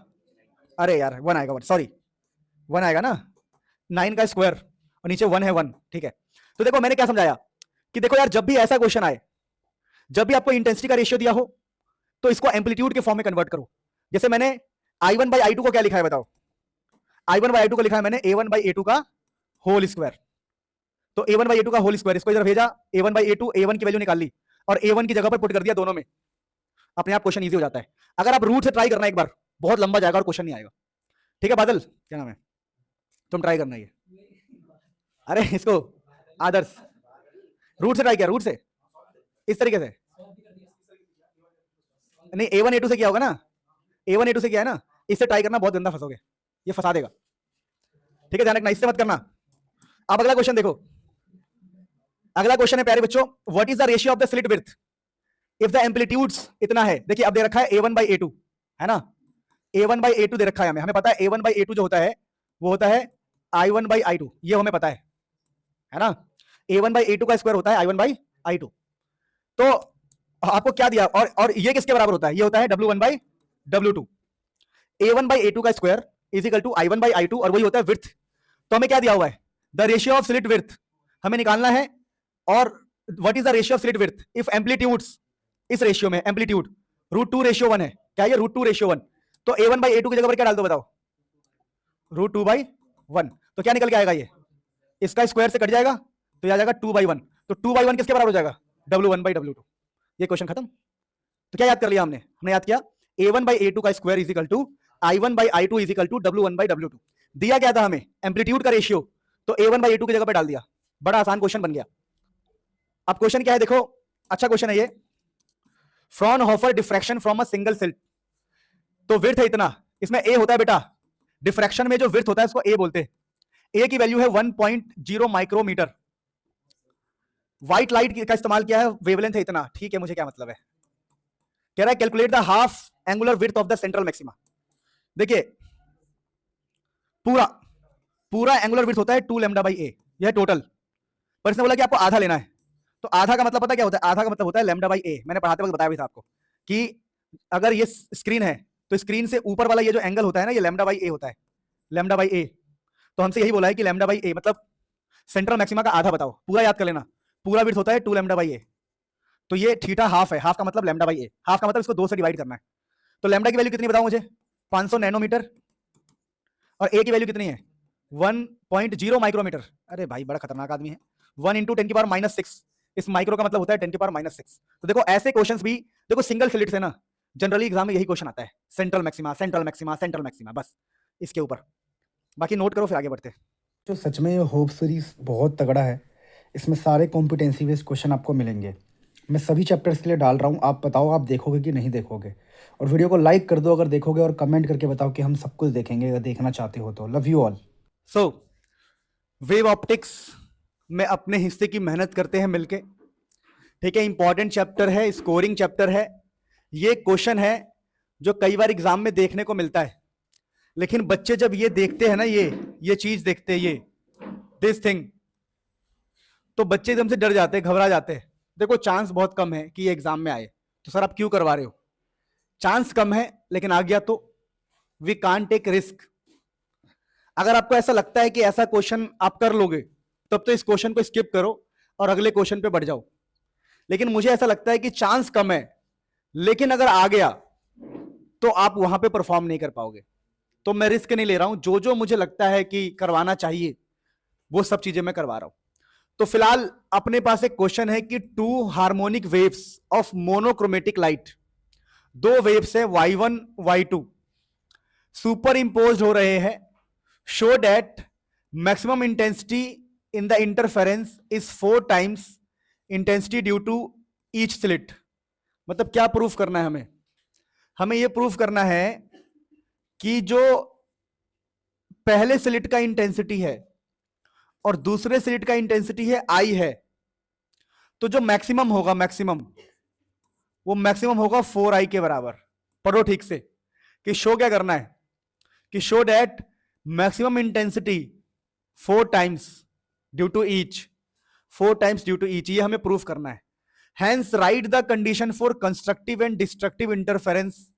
[SPEAKER 1] अरे यार 1 आएगा, 1 सॉरी 1 आएगा ना, 9 का स्क्वायर और नीचे 1 है 1, ठीक है। तो देखो मैंने क्या समझाया कि देखो यार जब भी ऐसा क्वेश्चन आए, जब भी आपको इंटेंसिटी का रेशियो दिया हो, तो इसको एम्पलीट्यूड के फॉर्म में कन्वर्ट करो। जैसे मैंने I1 बाई I2 को क्या लिखा है बताओ, I1 बाई I2 को लिखा है मैंने A1 बाई A2 का होल स्क्वायर। तो A1 बाई A2 का होल स्क्वायर इसको इधर भेजा, A1 बाई A2 A1 की वैल्यू निकाल ली और A1 की जगह पर पुट कर दिया दोनों में, अपने आप क्वेश्चन इजी हो जाता है। अगर आप रूट से ट्राई करना एक बार, बहुत लंबा जाएगा और क्वेश्चन नहीं आएगा, ठीक है। बादल क्या नाम है, तुम ट्राई करना ये, अरे इसको आदर्श रूट से ट्राई किया, रूट से इस तरीके से नहीं, A1 A2 से किया होगा ना, A1 A2 से किया है ना, इससे ट्राई करना, बहुत गंदा फंसोगे, ये फंसा देगा, ठीक है। ध्यान रखना, इससे मत करना। अब अगला क्वेश्चन देखो, अगला क्वेश्चन है प्यारे बच्चों, what is the ratio of the slit width if the amplitudes इतना है। देखिए अब दे रखा है A1 बाई A2 है ना, A1 बाई A2 दे रखा है हमें पता है A1 बाई A2 जो होता है वो होता है I1 बाई I2, ये हमें पता है ना। A1 बाई A2 का स्क्वायर होता है I1 बाई I2। तो आपको क्या दिया, और ये किसके बराबर होता है, ये होता है W1 by W2। A1 by A2 का square is equal to I1 by I2, और वही होता है विड्थ। तो हमें क्या दिया हुआ है, the ratio of slit width हमें निकालना है। और what is the ratio of slit width if amplitudes, इस रेशियो में एम्पलीट्यूड √2 रेशियो 1 है, क्या ये √2 रेशियो 1। तो A1 बाई A2 की जगह पर क्या डाल दो बताओ, √2 बाई 1। तो क्या निकल के आएगा, ये इसका स्क्वायर से कट जाएगा तो आ जाएगा 2 बाई 1। तो 2 बाई 1 किसके बराबर हो जाएगा, W1 बाई W2। ये क्वेश्चन खत्म। तो क्या याद कर लिया हमने याद किया A1 बाई A2 का square is equal to I1 by I2 is equal to W1 by W2। दिया क्या था हमें, एम्पलीट्यूड का रेशियो, तो A1 बाई A2 की जगह पे डाल दिया, बड़ा आसान क्वेश्चन बन गया। अब क्वेश्चन क्या है देखो, अच्छा क्वेश्चन है ये, Fraunhofer diffraction from a single slit. तो विड्थ है इतना, इसमें ए होता है बेटा, डिफ्रैक्शन में जो विड्थ होता है इसको ए बोलते हैं। ए की वैल्यू है 1.0 माइक्रोमीटर, व्हाइट लाइट का इस्तेमाल किया है, वेवलेंथ है इतना, ठीक है, मुझे क्या मतलब है। कह रहा है calculate the half angular width of the central maxima. देखिए पूरा पूरा एंगुलर विड्थ होता है 2 लैम्डा बाई ए, यह टोटल, पर इसने बोला कि आपको आधा लेना है। तो आधा का मतलब पता क्या होता है, आधा का मतलब होता है लैम्डा बाई ए। मैंने पढ़ाते वक्त बताया भी था आपको कि अगर ये स्क्रीन है तो स्क्रीन से ऊपर वाला ये जो एंगल होता है ना, ये लैम्डा बाई ए होता है, लैम्डा बाई ए। तो हमसे यही बोला है कि लैम्डा बाई ए मतलब सेंट्रल मैक्सिमा का आधा बताओ, पूरा याद कर लेना, पूरा विड्थ होता है 2 लैम्डा बाई ए। तो ये थीटा हाफ है, हाफ का मतलब लैम्डा बाई ए, हाफ का मतलब इसको 2 से डिवाइड करना है। तो लैम्डा की वैल्यू कितनी बताओ मुझे, 500 नैनोमीटर, और ए की वैल्यू कितनी है 1.0 माइक्रोमीटर। अरे भाई बड़ा खतरनाक आदमी है। 1 इंटू 10 की पावर -6, इस माइक्रो का मतलब होता है 10 की पावर -6। तो देखो ऐसे क्वेश्चंस भी देखो सिंगल स्लिट से ना जनरली एग्जाम में यही क्वेश्चन आता है, central maxima central maxima central maxima, बस इसके ऊपर। बाकी नोट करो फिर आगे बढ़ते।
[SPEAKER 2] जो सच में ये होप सीरीज बहुत तगड़ा है, इसमें सारे कॉम्पिटेंसी बेस्ड क्वेश्चन आपको मिलेंगे। मैं सभी चैप्टर्स के लिए डाल रहा हूँ, आप बताओ आप देखोगे कि नहीं देखोगे। और वीडियो को लाइक कर दो अगर देखोगे, और कमेंट करके बताओ कि हम सब कुछ देखेंगे अगर देखना चाहते हो तो। Love you all.
[SPEAKER 1] So wave optics में अपने हिस्से की मेहनत करते हैं मिलके, ठीक है। इंपॉर्टेंट चैप्टर है, स्कोरिंग चैप्टर है। ये क्वेश्चन है जो कई बार एग्जाम में देखने को मिलता है, लेकिन बच्चे जब ये देखते हैं ना, ये चीज देखते हैं, ये दिस थिंग, तो बच्चे एकदम से डर जाते हैं, घबरा जाते हैं। देखो चांस बहुत कम है कि ये एग्जाम में आए, तो सर आप क्यों करवा रहे हो। चांस कम है लेकिन आ गया तो वी कांट टेक रिस्क। अगर आपको ऐसा लगता है कि ऐसा क्वेश्चन आप कर लोगे, तब तो इस क्वेश्चन को स्किप करो और अगले क्वेश्चन पे बढ़ जाओ। लेकिन मुझे ऐसा लगता है कि चांस कम है, लेकिन अगर आ गया तो आप वहां पे परफॉर्म नहीं कर पाओगे। तो मैं रिस्क नहीं ले रहा हूं, जो जो मुझे लगता है कि करवाना चाहिए वो सब चीजें मैं करवा रहा हूं। तो फिलहाल अपने पास एक क्वेश्चन है कि 2 harmonic waves of monochromatic light, 2 waves है y1 y2 सुपर इंपोज हो रहे हैं, show that maximum intensity in the interference is 4 times intensity due to each slit. मतलब क्या प्रूफ करना है हमें, हमें यह प्रूफ करना है कि जो पहले स्लिट का इंटेंसिटी है और दूसरे स्लिट का इंटेंसिटी है आई है, तो जो मैक्सिमम होगा, मैक्सिमम वो मैक्सिमम होगा 4i के बराबर। पढ़ो ठीक से कि शो क्या करना है, कि show that maximum intensity 4 times due to each, 4 times due to each, ये हमें प्रूफ करना है। Hence write the condition for constructive and destructive interference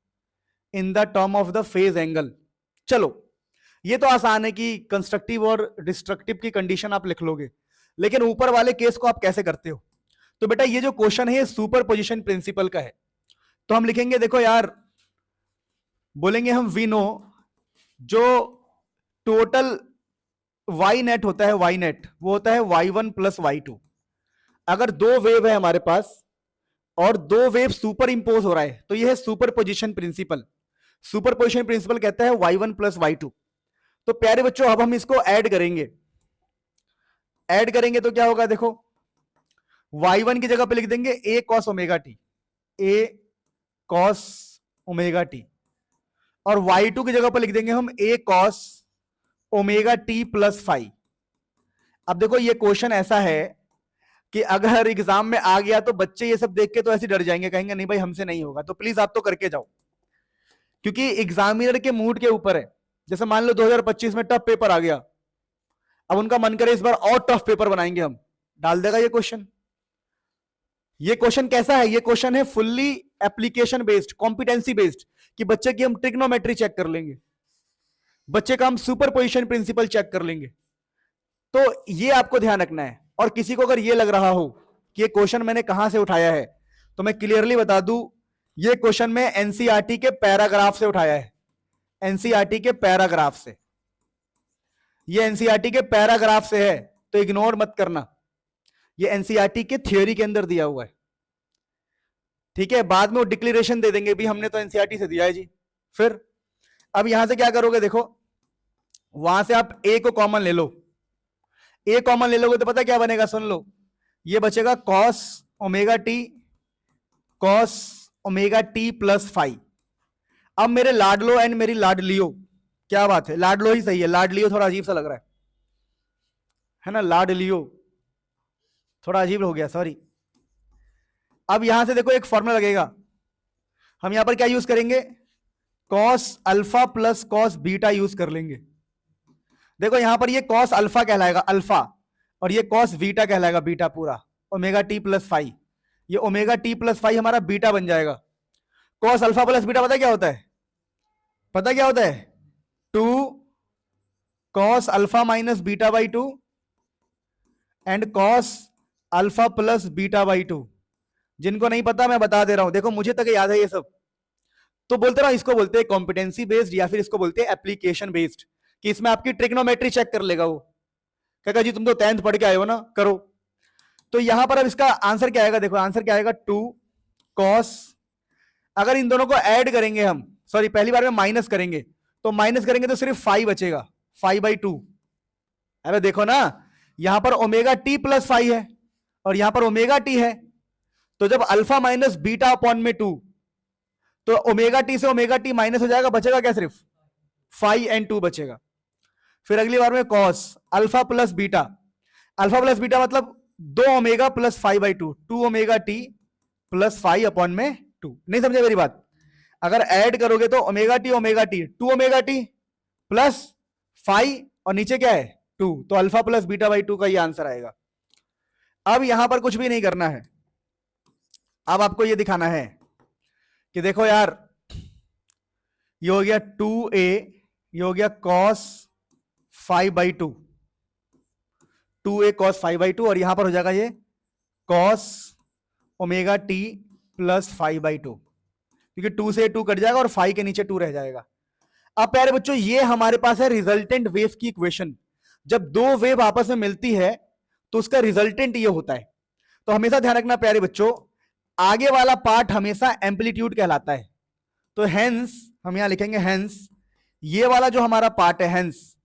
[SPEAKER 1] in the term of the phase angle. चलो ये तो आसान है कि कंस्ट्रक्टिव और डिस्ट्रक्टिव की कंडीशन आप लिख लोगे, लेकिन ऊपर वाले केस को आप कैसे करते हो। तो बेटा ये जो क्वेश्चन है सुपर पोजिशन प्रिंसिपल का है, तो हम लिखेंगे, देखो यार बोलेंगे हम वी नो जो टोटल वाई नेट होता है, वाई नेट वो होता है y1 प्लस y2। अगर 2 वेव है हमारे पास और 2 वेव सुपर इंपोज हो रहा है, तो ये है superposition principle. Superposition principle कहता है y1 प्लस y2। तो प्यारे बच्चों अब हम इसको ऐड करेंगे, ऐड करेंगे तो क्या होगा, देखो y1 की जगह पे लिख देंगे a cos omega T, a cos omega T, और y2 की जगह पर लिख देंगे हम a cos omega T plus 5। अब देखो ये क्वेश्चन ऐसा है कि अगर एग्जाम में आ गया तो बच्चे ये सब देख के तो ऐसे डर जाएंगे, कहेंगे नहीं भाई हमसे नहीं होगा। तो प्लीज आप तो करके जाओ, क्योंकि एग्जामिनर के मूड के ऊपर है। जैसे मान लो 2025 में टफ पेपर आ गया, अब उनका मन करे इस बार और टफ पेपर बनाएंगे हम, डाल देगा ये क्वेश्चन। ये क्वेश्चन कैसा है, ये क्वेश्चन है fully application based, competency based, कि बच्चे की हम ट्रिग्नोमेट्री चेक कर लेंगे, बच्चे का हम सुपर पोजिशन प्रिंसिपल चेक कर लेंगे। तो ये आपको ध्यान रखना है। और किसी को अगर ये लग रहा हो कि ये क्वेश्चन मैंने कहां से उठाया है, तो मैं क्लियरली बता दूं, ये क्वेश्चन मैं एनसीईआरटी के पैराग्राफ से उठाया है, एनसीईआरटी के पैराग्राफ से। ये एनसीईआरटी के पैराग्राफ से है, तो इग्नोर मत करना, ये एनसीईआरटी के थ्योरी के अंदर दिया हुआ है, ठीक है। बाद में वो डिक्लेरेशन दे देंगे भी हमने तो एनसीईआरटी से दिया है जी। फिर अब यहां से क्या करोगे, देखो वहां से आप ए को कॉमन ले लो, ए कॉमन ले लोगे तो पता क्या बनेगा, सुन लो, ये बचेगा कॉस ओमेगा टी प्लस 5। अब मेरे लाडलो एंड मेरी लाडलियो, क्या बात है, लाडलो ही सही है, लाडलियो थोड़ा अजीब सा लग रहा है ना, लाडलियो। थोड़ा अजीब हो गया, सॉरी। अब यहां से देखो एक फॉर्मूला लगेगा, हम यहां पर क्या यूज करेंगे, cos alpha plus cos beta use कर लेंगे। देखो यहां पर ये कॉस अल्फा कहलाएगा अल्फा, और ये कॉस बीटा कहलाएगा बीटा पूरा, ओमेगा टी प्लस फाइव। ये ओमेगा टी प्लस फाइव हमारा बीटा बन जाएगा। कॉस अल्फा प्लस बीटा पता क्या होता है, पता क्या होता है, two cos alpha minus beta by two and cos alpha plus beta by two. जिनको नहीं पता मैं बता दे रहा हूं, देखो मुझे तक याद है ये सब, तो बोलते रहा, इसको बोलते हैं कॉम्पिटेंसी बेस्ड या फिर इसको बोलते हैं एप्लीकेशन बेस्ड, कि इसमें आपकी ट्रिग्नोमेट्री चेक कर लेगा वो। क्या जी तुम तो 10th पढ़ के आए हो ना, करो। तो यहां पर अब इसका आंसर क्या आएगा, देखो आंसर क्या आएगा, टू कॉस, अगर इन दोनों को ऐड करेंगे हम, सॉरी पहली बार में माइनस करेंगे, तो माइनस करेंगे तो सिर्फ 5 बचेगा, 5/2। अरे देखो ना, यहां पर ओमेगा टी प्लस 5 है और यहां पर ओमेगा टी है, तो जब अल्फा माइनस बीटा अपॉन में 2, तो ओमेगा टी से ओमेगा टी माइनस हो जाएगा, बचेगा क्या, सिर्फ 5 एंड 2 बचेगा। फिर अगली बार में cos alpha plus beta, alpha plus beta मतलब 2 omega plus 5/2, 2 omega T plus 5 upon में 2। नहीं समझे मेरी बात, अगर ऐड करोगे तो omega T 2 omega T plus 5 और नीचे क्या है 2, तो अल्फा प्लस बीटा बाई 2 का ये आंसर आएगा। अब यहां पर कुछ भी नहीं करना है, अब आपको ये दिखाना है कि देखो यार, ये हो गया 2a, ये हो गया cos 5/2, 2a cos 5/2, और यहां पर हो जाएगा ये cos ओमेगा टी प्लस 5/2, क्योंकि 2 से 2 कट जाएगा और 5 के नीचे 2 रह जाएगा। अब प्यारे बच्चों ये हमारे पास है रिजल्टेंट वेव की इक्वेशन। जब दो वेव आपस में मिलती है तो उसका रिजल्टेंट ये होता है। तो हमेशा ध्यान रखना प्यारे बच्चों, आगे वाला पार्ट हमेशा एम्पलीट्यूड कहलाता है। तो हेंस हम यहां लिखेंगे, हेंस ये वाला जो हमारा पार्ट है, हेंस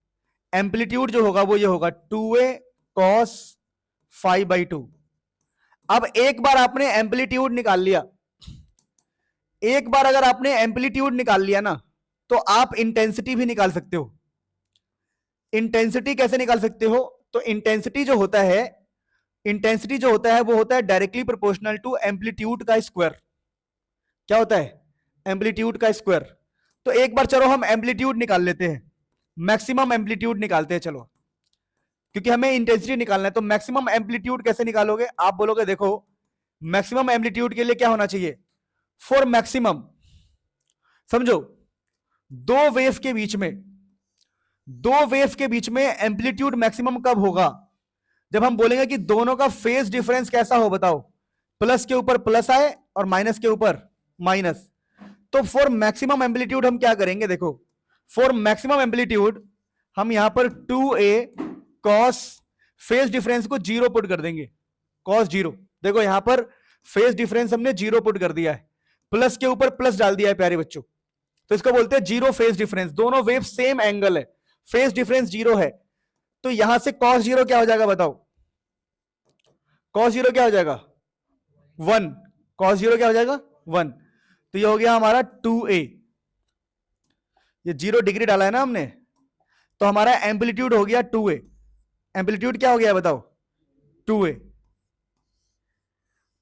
[SPEAKER 1] एम्पलीट्यूड जो होगा वो ये होगा 2a cos 5/2। अब एक बार आपने एम्पलीट्यूड निकाल लिया, एक बार अगर आपने एम्पलीट्यूड निकाल लिया ना, तो आप इंटेंसिटी भी निकाल सकते हो। इंटेंसिटी कैसे निकाल सकते हो, तो इंटेंसिटी जो होता है, इंटेंसिटी जो होता है वो होता है डायरेक्टली प्रोपोर्शनल टू एम्पलीट्यूड का स्क्वायर। क्या होता है, एम्पलीट्यूड का स्क्वायर। तो एक बार चलो हम एम्पलीट्यूड निकाल लेते हैं, मैक्सिमम एम्पलीट्यूड निकालते हैं चलो, क्योंकि हमें इंटेंसिटी निकालना है। तो मैक्सिमम एम्पलीट्यूड कैसे निकालोगे, आप बोलोगे देखो मैक्सिमम एम्पलीट्यूड के लिए क्या होना चाहिए, फॉर मैक्सिमम, समझो दो वेव के बीच में, दो वेव के बीच में एम्पलीट्यूड मैक्सिमम कब होगा, जब हम बोलेंगे कि दोनों का फेज डिफरेंस कैसा हो, बताओ, प्लस के ऊपर प्लस आए और माइनस के ऊपर माइनस। तो फॉर मैक्सिमम एम्पलीट्यूड हम क्या करेंगे, देखो फॉर मैक्सिमम एम्पलीट्यूड हम यहां पर 2a cos फेज डिफरेंस को 0 पुट कर देंगे, cos 0। देखो यहां पर फेज डिफरेंस हमने 0 पुट कर दिया है, प्लस के ऊपर प्लस डाल दिया है प्यारे बच्चों, तो इसको बोलते हैं जीरो फेज डिफरेंस। दोनों वेव सेम एंगल है, फेज डिफरेंस 0 है, तो यहां से cos 0 क्या हो जाएगा, बताओ, cos 0 क्या हो जाएगा 1, cos 0 क्या हो जाएगा 1। तो ये हो गया हमारा 2a, ये 0 डिग्री डाला है ना हमने, तो हमारा एम्पलीट्यूड हो गया 2a। एम्पलीट्यूड क्या हो गया बताओ 2a,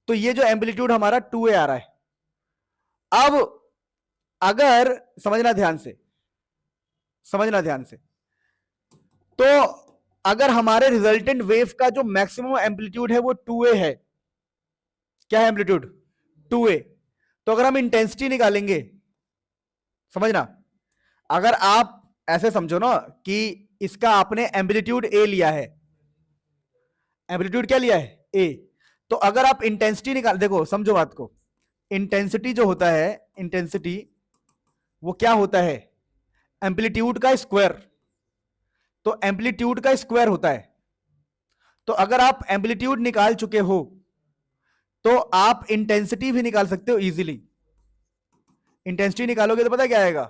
[SPEAKER 1] तो ये जो एम्पलीट्यूड हमारा 2a आ रहा है। अब अगर समझना ध्यान से, समझना ध्यान से, तो अगर हमारे रिजल्टेंट वेव का जो मैक्सिमम एम्पलीट्यूड है वो 2a है, क्या है एम्पलीट्यूड 2a, तो अगर हम इंटेंसिटी निकालेंगे, समझना, अगर आप ऐसे समझो ना कि इसका आपने एम्पलीट्यूड a लिया है, एम्पलीट्यूड क्या लिया है a, तो अगर आप इंटेंसिटी निकाल, देखो समझो बात को, इंटेंसिटी जो होता है, इंटेंसिटी वो क्या होता है, एम्पलीट्यूड का स्क्वायर, तो एम्पलीट्यूड का स्क्वायर होता है। तो अगर आप एम्पलीट्यूड निकाल चुके हो तो आप इंटेंसिटी भी निकाल सकते हो इजीली। इंटेंसिटी निकालोगे तो पता क्या आएगा,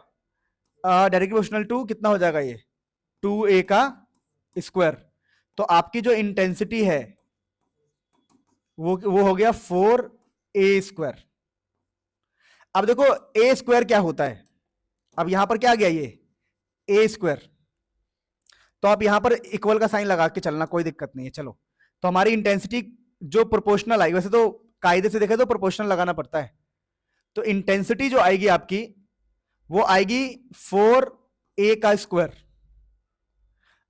[SPEAKER 1] डायरेक्टली प्रोपोर्शनल टू कितना हो जाएगा, ये 2a का स्क्वायर। तो आपकी जो इंटेंसिटी है वो हो गया 4a स्क्वायर। अब देखो a स्क्वायर क्या होता है, अब यहां पर क्या आ गया ये a स्क्वायर, तो आप यहां पर इक्वल का साइन लगा के चलना, कोई दिक्कत नहीं है। चलो, तो हमारी इंटेंसिटी जो प्रोपोर्शनल आएगी, वैसे तो कायदे से देखे तो प्रोपोर्शनल लगाना पड़ता है, तो इंटेंसिटी जो आएगी आपकी वो आएगी 4a का स्क्वायर।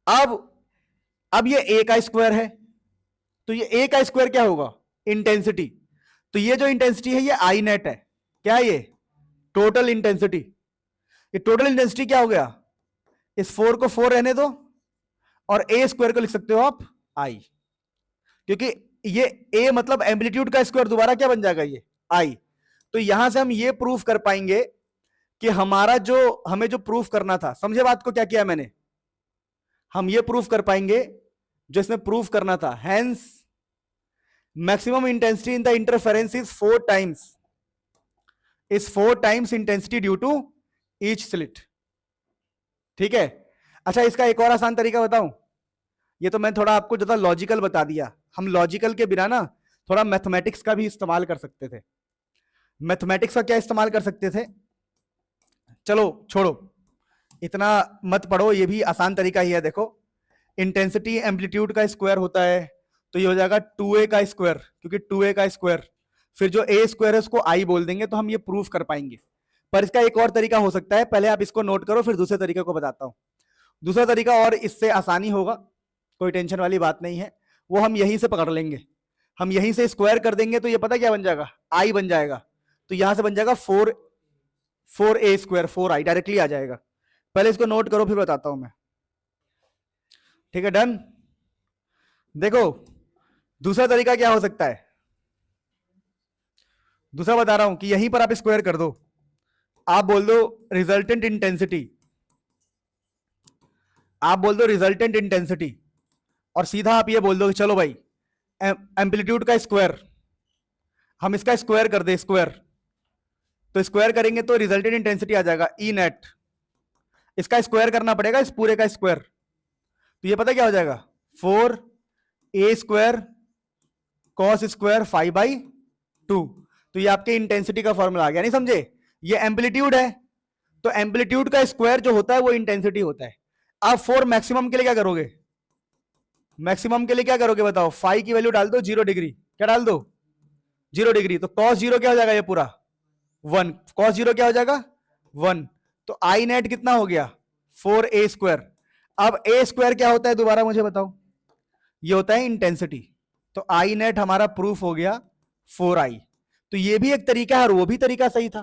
[SPEAKER 1] अब ये a का स्क्वायर है, तो ये a का स्क्वायर क्या होगा, इंटेंसिटी। तो ये जो इंटेंसिटी है ये आई नेट है, क्या है ये, टोटल इंटेंसिटी। ये टोटल इंटेंसिटी क्या हो गया, इस 4 को 4 रहने दो और a स्क्वायर को लिख सकते हो आप i, क्योंकि ये a मतलब एम्पलीट्यूड का स्क्वायर दोबारा क्या बन जाएगा, ये i। तो यहां से हम ये प्रूफ कर पाएंगे कि हमें जो प्रूफ करना था, समझे बात को, क्या किया मैंने, हम ये प्रूफ कर पाएंगे जो इसमें प्रूफ करना था। Hence maximum intensity in the interference is 4 times intensity due to each slit. ठीक है। अच्छा, इसका एक और आसान तरीका बताऊं, ये तो मैं थोड़ा आपको ज्यादा लॉजिकल बता दिया, हम लॉजिकल के बिना ना थोड़ा मैथमेटिक्स का भी इस्तेमाल कर सकते थे। मैथमेटिक्स का क्या इस्तेमाल कर सकते थे, चलो छोड़ो, इतना मत पढ़ो, ये भी आसान तरीका ही है। देखो, इंटेंसिटी एम्पलीट्यूड का स्क्वायर होता है, तो ये हो जाएगा 2a का स्क्वायर, क्योंकि 2a का स्क्वायर, फिर जो a स्क्वायर है उसको i बोल देंगे, तो हम ये प्रूफ कर पाएंगे। पर इसका एक और तरीका हो सकता है, पहले आप इसको नोट करो, फिर दूसरे तरीके को बताता हूं। दूसरा तरीका और इससे आसानी होगा, कोई टेंशन वाली बात नहीं है, वो हम यहीं से पकड़ लेंगे। हम यहीं से स्क्वायर कर देंगे तो ये पता क्या बन जाएगा, i बन जाएगा। तो यहां से बन जाएगा 4a स्क्वायर, 4i डायरेक्टली आ जाएगा। पहले इसको नोट करो फिर बताता हूं मैं। ठीक है, डन। देखो दूसरा तरीका क्या हो सकता है, दूसरा बता रहा हूं कि यहीं पर आप स्क्वायर कर दो, आप बोल दो रिजल्टेंट इंटेंसिटी, आप बोल दो रिजल्टेंट इंटेंसिटी, और सीधा आप ये बोल दो कि चलो भाई एम्पलीट्यूड का स्क्वायर, हम इसका स्क्वायर कर दे, स्क्वायर, तो स्क्वायर करेंगे तो रिजल्टेंट इंटेंसिटी आ जाएगा ई नेट। इसका स्क्वायर करना पड़ेगा, इस पूरे का स्क्वायर, तो ये पता क्या हो जाएगा, 4a स्क्वायर कॉस स्क्वायर 5/2। तो ये आपके इंटेंसिटी का फॉर्मूला आ गया, नहीं समझे, ये एम्पलीट्यूड है, तो एम्पलीट्यूड का स्क्वायर जो होता है वो इंटेंसिटी होता है। अब 4 मैक्सिमम के लिए क्या करोगे, मैक्सिमम के लिए क्या करोगे बताओ, फाई की वैल्यू डाल दो 0 डिग्री, क्या डाल दो 0 डिग्री, तो कॉस 0 क्या हो जाएगा, ये पूरा 1, कॉस 0 क्या हो जाएगा 1, तो आई नेट कितना हो गया 4a स्क्वायर। अब a स्क्वायर क्या होता है दोबारा मुझे बताओ, ये होता है इंटेंसिटी, तो आई नेट हमारा प्रूफ हो गया 4i। तो ये भी एक तरीका है और वो भी तरीका सही था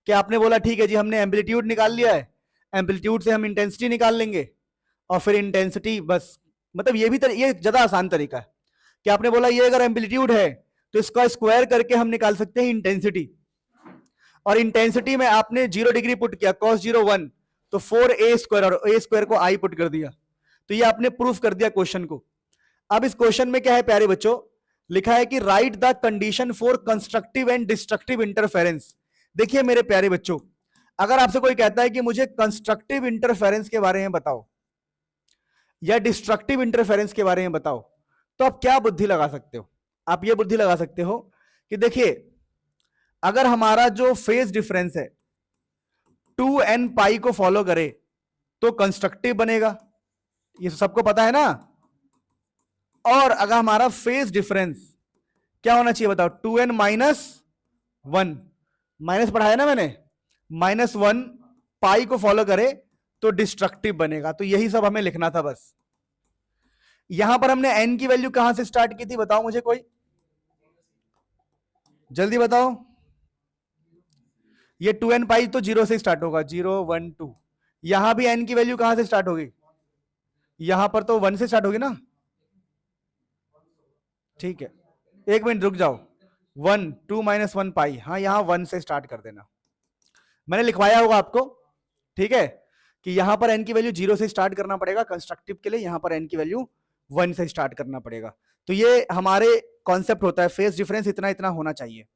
[SPEAKER 1] कि आपने बोला ठीक है जी, हमने एम्पलीट्यूड निकाल लिया है, एम्पलीट्यूड से हम इंटेंसिटी निकाल लेंगे और फिर इंटेंसिटी बस, मतलब ये ज्यादा आसान तरीका है कि आपने बोला ये अगर एम्पलीट्यूड है तो इसका स्क्वायर करके हम निकाल सकते हैं इंटेंसिटी, और इंटेंसिटी में आपने 0 डिग्री पुट किया, cos 0 1, तो 4a स्क्वायर, और a स्क्वायर को i पुट कर दिया, तो ये आपने प्रूफ कर दिया क्वेश्चन को। अब इस क्वेश्चन में क्या है प्यारे बच्चों, लिखा है कि right the condition for constructive and destructive interference. देखिए मेरे प्यारे बच्चों, अगर आपसे कोई कहता है कि मुझे कंस्ट्रक्टिव इंटरफेरेंस के बारे में बताओ या डिस्ट्रक्टिव इंटरफेरेंस के बारे में बताओ, तो आप क्या बुद्धि लगा सकते हो, आप ये बुद्धि लगा सकते हो कि देखिए, अगर हमारा जो फेज डिफरेंस है 2n पाई को फॉलो करे तो कंस्ट्रक्टिव बनेगा, ये सबको पता है ना। और अगर हमारा फेज डिफरेंस क्या होना चाहिए बताओ, 2n माइनस 1, माइनस पढ़ाया ना मैंने, -1 पाई को फॉलो करे तो डिस्ट्रक्टिव बनेगा। तो यही सब हमें लिखना था बस। यहां पर हमने n की वैल्यू कहां से स्टार्ट की थी बताओ मुझे कोई, जल्दी बताओ। ये 2n पाई तो 0 से स्टार्ट होगा, 0 1 2। यहां भी n की वैल्यू कहां से स्टार्ट होगी, यहां पर तो 1 से स्टार्ट होगी ना, ठीक है, एक मिनट रुक जाओ, 1 2 - 1 पाई, हाँ यहां 1 से स्टार्ट कर देना, मैंने लिखवाया होगा आपको, ठीक है, कि यहां पर n की वैल्यू 0 से स्टार्ट करना पड़ेगा कंस्ट्रक्टिव के लिए, यहां पर n की वैल्यू 1 से स्टार्ट करना पड़ेगा। तो ये हमारे कॉन्सेप्ट होता है, फेस डिफरेंस इतना इतना होना चाहिए।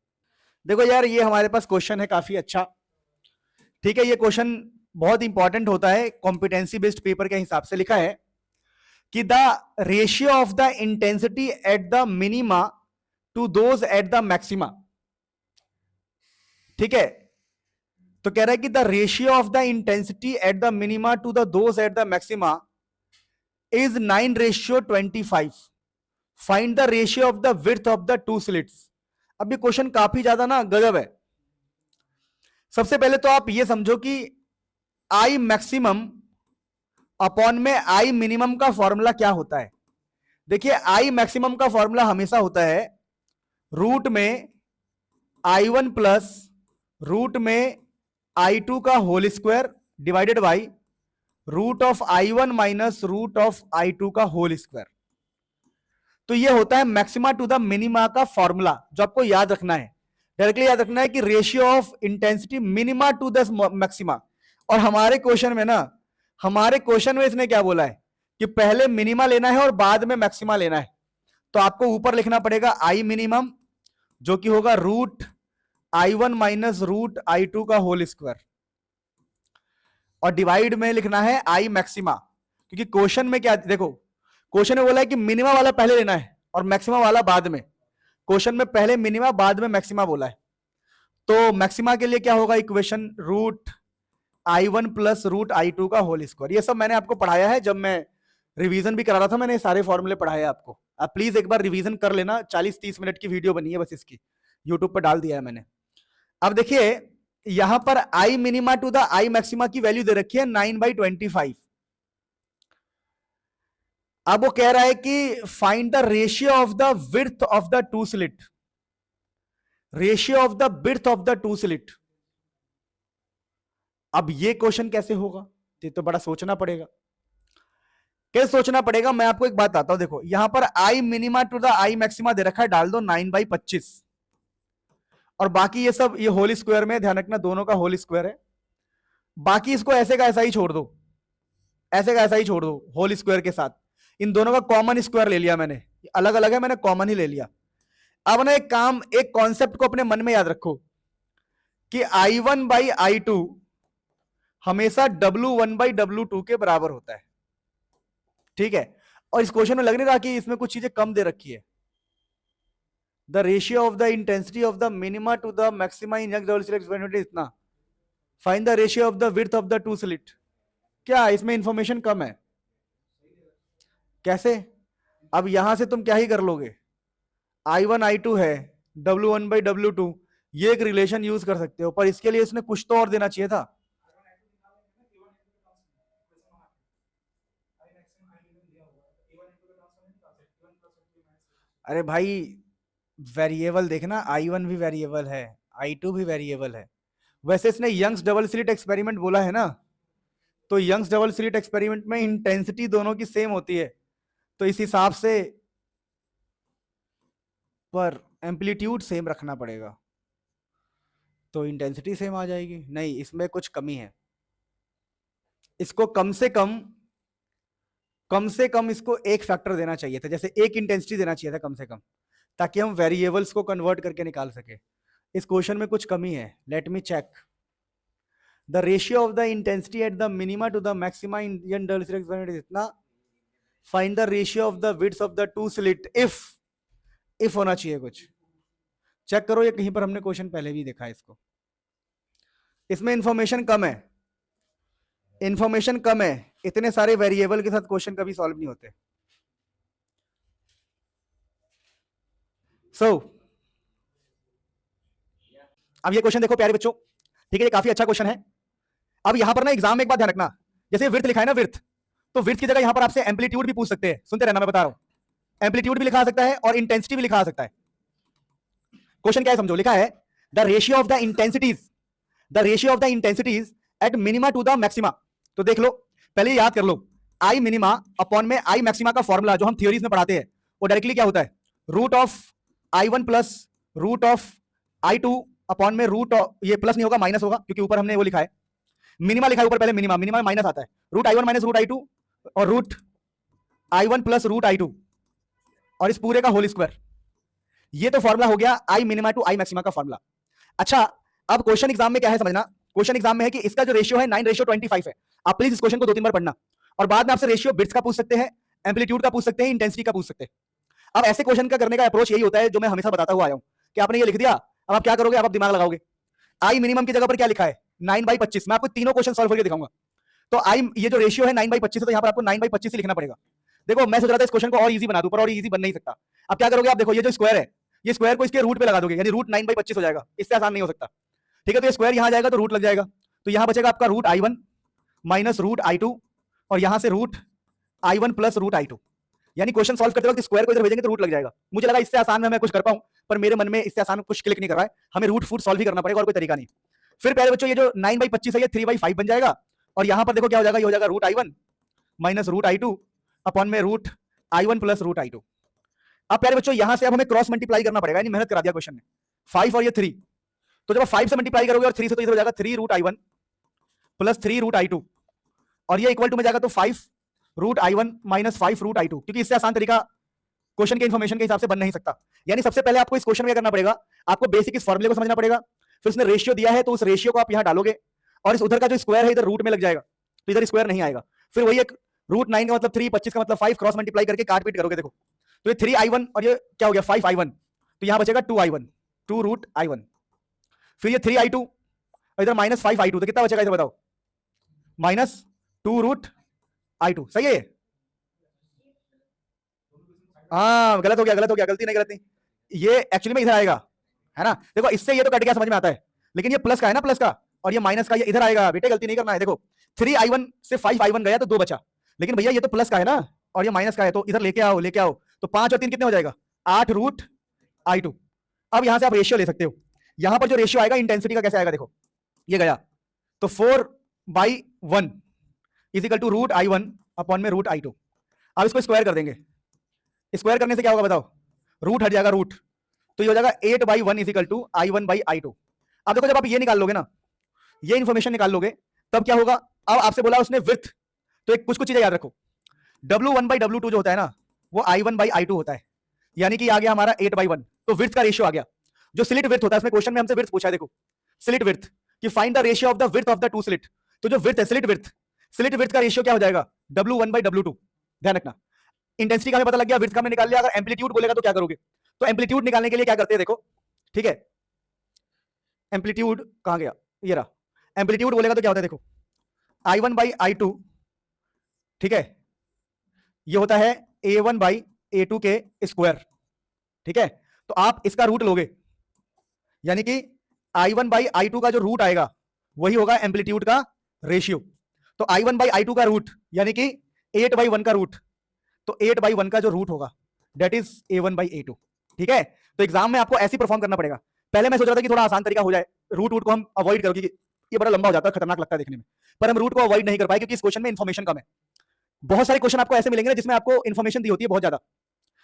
[SPEAKER 1] देखो यार, ये हमारे पास क्वेश्चन है काफी अच्छा, ठीक है, ये क्वेश्चन बहुत इंपॉर्टेंट होता है, कॉम्पिटेंसी बेस्ड पेपर के हिसाब से लिखा है कि the ratio of the intensity at the minima to those at the maxima. ठीक है, तो कह रहा है कि the ratio of the intensity at the minima to the those at the maxima is 9:25 find the ratio of the width of the two slits. अब ये क्वेश्चन काफी ज्यादा ना गजब है। सबसे पहले तो आप ये समझो कि आई मैक्सिमम अपॉन में आई मिनिमम का फॉर्मूला क्या होता है। देखिए आई मैक्सिमम का फॉर्मूला हमेशा होता है रूट में I1 प्लस रूट में I2 का whole square divided by root of I1 minus root of I2 का होल स्क्वायर। तो ये होता है मैक्सिमा टू द मिनिमा का फॉर्मूला, जो आपको याद रखना है, डायरेक्टली याद रखना है कि ratio of intensity minima to the maxima. और हमारे क्वेश्चन में इसने क्या बोला है कि पहले मिनिमा लेना है और बाद में मैक्सिमा लेना है। तो आपको ऊपर लिखना पड़ेगा आई मिनिमम, जो कि होगा root I1 minus root I2 का होल स्क्वायर, और डिवाइड में लिखना है आई मैक्सिमा, क्योंकि क्वेश्चन में क्या देखो, क्वेश्चन में बोला है कि मिनिमा वाला पहले लेना है और मैक्सिमा वाला बाद में। क्वेश्चन में पहले मिनिमा बाद में मैक्सिमा बोला है। तो मैक्सिमा के लिए क्या होगा equation, root I1 plus root I2 का होल स्क्वायर। ये सब मैंने आपको पढ़ाया है, जब मैं रिवीजन भी करा रहा था मैंने सारे फॉर्मूले पढ़ाए आपको। आप प्लीज एक बार रिवीजन कर लेना, 40-30 मिनट की वीडियो बनी है बस इसकी, यूट्यूब पर डाल दिया है मैंने। अब देखिए यहां पर I minima to the I maxima की वैल्यू दे रखी है 9/25। अब वो कह रहा है कि find the ratio of the width of the two slit, ratio of the width of the two slit. अब ये क्वेश्चन कैसे होगा, ये तो बड़ा सोचना पड़ेगा। कैसे सोचना पड़ेगा, मैं आपको एक बात आता हूं। देखो यहां पर I minima to the I maxima दे रखा है, डाल दो 9/25, और बाकी ये सब ये होल स्क्वायर में, ध्यान रखना दोनों का होल स्क्वायर है। बाकी इसको ऐसे का ऐसा ही छोड़ दो, ऐसे का ऐसा ही छोड़ दो होल स्क्वायर के साथ। इन दोनों का कॉमन स्क्वायर ले लिया मैंने, अलग अलग है मैंने कॉमन ही ले लिया। अब ना एक काम, एक कॉन्सेप्ट को अपने मन में याद रखो कि I1/I2 हमेशा W1/W2 के बराबर होता है, ठीक है। और इस क्वेश्चन में लग नहीं रहा कि इसमें कुछ चीजें कम दे रखी है। The ratio of the intensity of the minima to the maxima in Young double slit experiment इतना, find the ratio of the width of the two slit. क्या इसमें इंफॉर्मेशन कम है? कैसे? अब यहां से तुम क्या ही कर लोगे, I1 I2 है, W1/W2, ये एक रिलेशन यूज कर सकते हो, पर इसके लिए इसने कुछ तो और देना चाहिए था। अरे भाई वेरिएबल देखना, I1 भी वेरिएबल है, I2 भी वेरिएबल है। वैसे इसने यंग्स डबल स्लिट एक्सपेरिमेंट बोला है ना, तो यंग्स डबल स्लिट एक्सपेरिमेंट में इंटेंसिटी दोनों की सेम होती है, तो इस हिसाब से पर एम्पलीट्यूड सेम रखना पड़ेगा, तो इंटेंसिटी सेम आ जाएगी। नहीं, इसमें कुछ कमी है, इसको कम से कम इसको एक फैक्टर देना चाहिए था, जैसे एक इंटेंसिटी देना चाहिए था कम से कम, ताकि हम वेरिएबल्स को कन्वर्ट करके निकाल सके। इस क्वेश्चन में कुछ कमी है, let me check. The ratio of the intensity at the minima to the maxima in double slit experiment is इतना, find the ratio of the width of the two slit if होना चाहिए कुछ। चेक करो, ये कहीं पर हमने क्वेश्चन पहले भी देखा है इसको। इसमें इंफॉर्मेशन कम है, इंफॉर्मेशन कम है, इतने सारे वेरिएबल के साथ क्वेश्चन कभी सॉल्व नहीं होते। अब ये क्वेश्चन देखो प्यारे बच्चों, ठीक है, ये काफी अच्छा क्वेश्चन है। अब यहां पर ना एग्जाम में एक बात ध्यान रखना, जैसे विड्थ लिखा है ना विड्थ, तो विड्थ की जगह यहां पर आपसे एम्पलीट्यूड भी पूछ सकते हैं। सुनते रहना, मैं बता रहा हूं, एम्पलीट्यूड भी लिखा आ सकता है और इंटेंसिटी भी लिखा आ सकता है। क्वेश्चन क्या है समझो, लिखा है the ratio of the intensities at minima to the maxima. तो देख लो, पहले याद कर लो, आई मिनिमा अपॉन में आई मैक्सिमा का फॉर्मूला जो हम थियोरीज में पढ़ाते हैं, वो डायरेक्टली क्या होता है, root of I1 plus root of I2 upon में रूट, ये प्लस नहीं होगा माइनस होगा, क्योंकि ऊपर हमने वो लिखा है मिनिमा, लिखा है ऊपर पहले मिनिमा, मिनिमा में माइनस आता है, root I1 minus root I2 और root I1 plus root I2 और इस पूरे का होल स्क्वायर। ये तो फॉर्मूला हो गया आई मिनिमा टू आई मैक्सिमा का फॉर्मूला। अच्छा, अब क्वेश्चन एग्जाम में क्या है समझना, क्वेश्चन एग्जाम में है कि इसका जो रेशियो है 9:25 है। आप प्लीज इस क्वेश्चन को 2-3 बार पढ़ना, और बाद में आपसे रेशियो बिट्स का पूछ सकते हैं, एम्पलीट्यूड का पूछ सकते हैं, इंटेंसिटी का पूछ सकते हैं। अब ऐसे क्वेश्चन का करने का अप्रोच यही होता है जो मैं हमेशा बताता हुआ आया हूं, कि आपने ये लिख दिया, अब आप क्या करोगे, आप दिमाग लगाओगे। आई मिनिमम की जगह पर क्या लिखा है, 9/25। मैं आपको तीनों क्वेश्चन सॉल्व करके दिखाऊंगा। तो आई, ये जो रेशियो है 9/25 है, तो यहां पर आपको 9/25 ही लिखना पड़ेगा। देखो मैं सोच रहा था इस क्वेश्चन को और इजी बना दूं, पर और इजी बन नहीं सकता। अब क्या करोगे आप, देखो ये जो स्क्वायर है, ये स्क्वायर को इसके रूट पे लगा दोगे, यानी रूट 9/25 हो जाएगा, इससे आसान नहीं हो सकता। ठीक है, तो ये स्क्वायर यहां जाएगा तो रूट लग जाएगा, तो यहां बचेगा आपका root I1 minus root I2, और यहां से root I1 plus root I2। यानी क्वेश्चन सॉल्व करते वक्त स्क्वायर को इधर भेजेंगे तो रूट लग जाएगा। मुझे लगा इससे आसान में मैं कुछ कर पाऊं, पर मेरे मन में इससे आसान कुछ क्लिक नहीं कर रहा है, हमें रूट फूट सॉल्व ही करना पड़ेगा और कोई तरीका नहीं। फिर पहले बच्चों ये जो 9/25 है ये 3/5 बन जाएगा, और यहां पर देखो क्या हो जाएगा, ये हो जाएगा root I1 minus root I2 upon में root I1 plus root I2। अब प्यारे बच्चों यहां से अब हमें क्रॉस मल्टीप्लाई करना पड़ेगा, यानी मेहनत करा दिया क्वेश्चन ने। 5 और ये 3, तो जब 5 से मल्टीप्लाई करोगे और 3 से, तो इधर हो जाएगा 3 root I1 plus 3 root I2, और ये इक्वल टू में जाएगा तो 5 root I1 minus 5 root I2, क्योंकि इससे आसान तरीका क्वेश्चन के इंफॉर्मेशन के हिसाब से बन नहीं सकता। यानी सबसे पहले आपको इस क्वेश्चन में क्या करना पड़ेगा, आपको बेसिक इस फॉर्मूले को समझना पड़ेगा, फिर उसने रेशियो दिया है तो उस रेशियो को आप यहां डालोगे, और इस उधर का जो स्क्वायर है इधर रूट में लग जाएगा, तो इधर स्क्वायर नहीं आएगा। फिर वही एक रूट 9 का मतलब 3, 25 का मतलब 5, क्रॉस मल्टीप्लाई करके काट पीट करोगे। देखो तो ये 3I1 और ये क्या हो गया 5I1, तो यहां बचेगा 2I1, 2 रूट I1। फिर ये 3I2 और इधर माइनस 5I2, तो कितना बचेगा इधर बताओ, माइनस 2 रूट I2। सही है ये? हाँ गलत हो गया, गलत हो गया, गलती नहीं, गलत नहीं, ये एक्चुअली में इधर आएगा, है ना। देखो इससे ये तो कट गया, समझ में आता है, लेकिन ये प्लस का है ना, प्लस का, और ये माइनस का, ये इधर आएगा बेटे, गलती नहीं करना है। देखो 3I1 से 5I1 गया तो 2 बचा, लेकिन भैया ये तो प्लस का है ना और ये माइनस का है, तो इधर लेके आओ, लेके आओ, तो 5 और 3 कितने हो जाएगा, 8 रूट I2। अब यहां से आप रेशियो ले सकते हो, यहां पर जो रेशियो आएगा इंटेंसिटी का कैसे आएगा, देखो ये गया तो 4/1 is equal to root I1 upon में रूट I2। अब इसको स्क्वायर कर देंगे, स्क्वायर करने से क्या होगा बताओ, रूट हट जाएगा रूट, तो ये हो जाएगा 8/1 इज इक्वल टू I1/I2। अब देखो जब आप ये निकाल लोगे ना, ये इंफॉर्मेशन निकाल लोगे, तब क्या होगा, अब आपसे बोला उसने विड्थ, तो एक कुछ कुछ चीजें याद रखो, W1/W2 जो होता है ना वो I1/I2 होता है, यानी कि आ गया हमारा 8/1, तो विड्थ का रेशियो आ गया। जो स्लिट विड्थ होता है, इसमें क्वेश्चन में हमसे विड्थ पूछा है, देखो स्लिट विड्थ कि find the ratio of the width of the two slit, तो जो विड्थ है स्लिट विड्थ का रेशियो क्या हो जाएगा, W1/W2। ध्यान रखना, इंटेंसिटी का हमें पता लग गया, विड्थ का हमने निकाल लिया, अगर एम्पलीट्यूड बोलेगा तो क्या करोगे, तो एम्पलीट्यूड निकालने के लिए क्या करते हैं, देखो ठीक है, एम्पलीट्यूड कहां गया, ये रहा, एम्पलीट्यूड बोलेगा तो क्या होता है, देखो I1/I2, ठीक है, ये होता है A1/A2 के स्क्वायर, ठीक है, तो आप इसका रूट लोगे, यानी कि I1/I2 का जो रूट आएगा वही होगा एम्पलीट्यूड का रेशियो, तो I1/I2 का रूट यानी कि 8/1 का रूट, तो 8/1 का जो रूट होगा दैट इज A1/A2। ठीक है, तो एग्जाम में आपको ऐसे परफॉर्म करना पड़ेगा। पहले मैं सोच रहा था कि थोड़ा आसान तरीका हो जाए, रूट को हम अवॉइड करो, क्योंकि ये बड़ा लंबा हो जाता है, खतरनाक लगता है देखने में, पर हम रूट को अवॉइड नहीं कर पाए क्योंकि इस क्वेश्चन में इन्फॉर्मेशन कम है। बहुत सारे क्वेश्चन आपको ऐसे मिलेंगे ना जिसमें आपको इन्फॉर्मेशन दी होती है बहुत ज्यादा,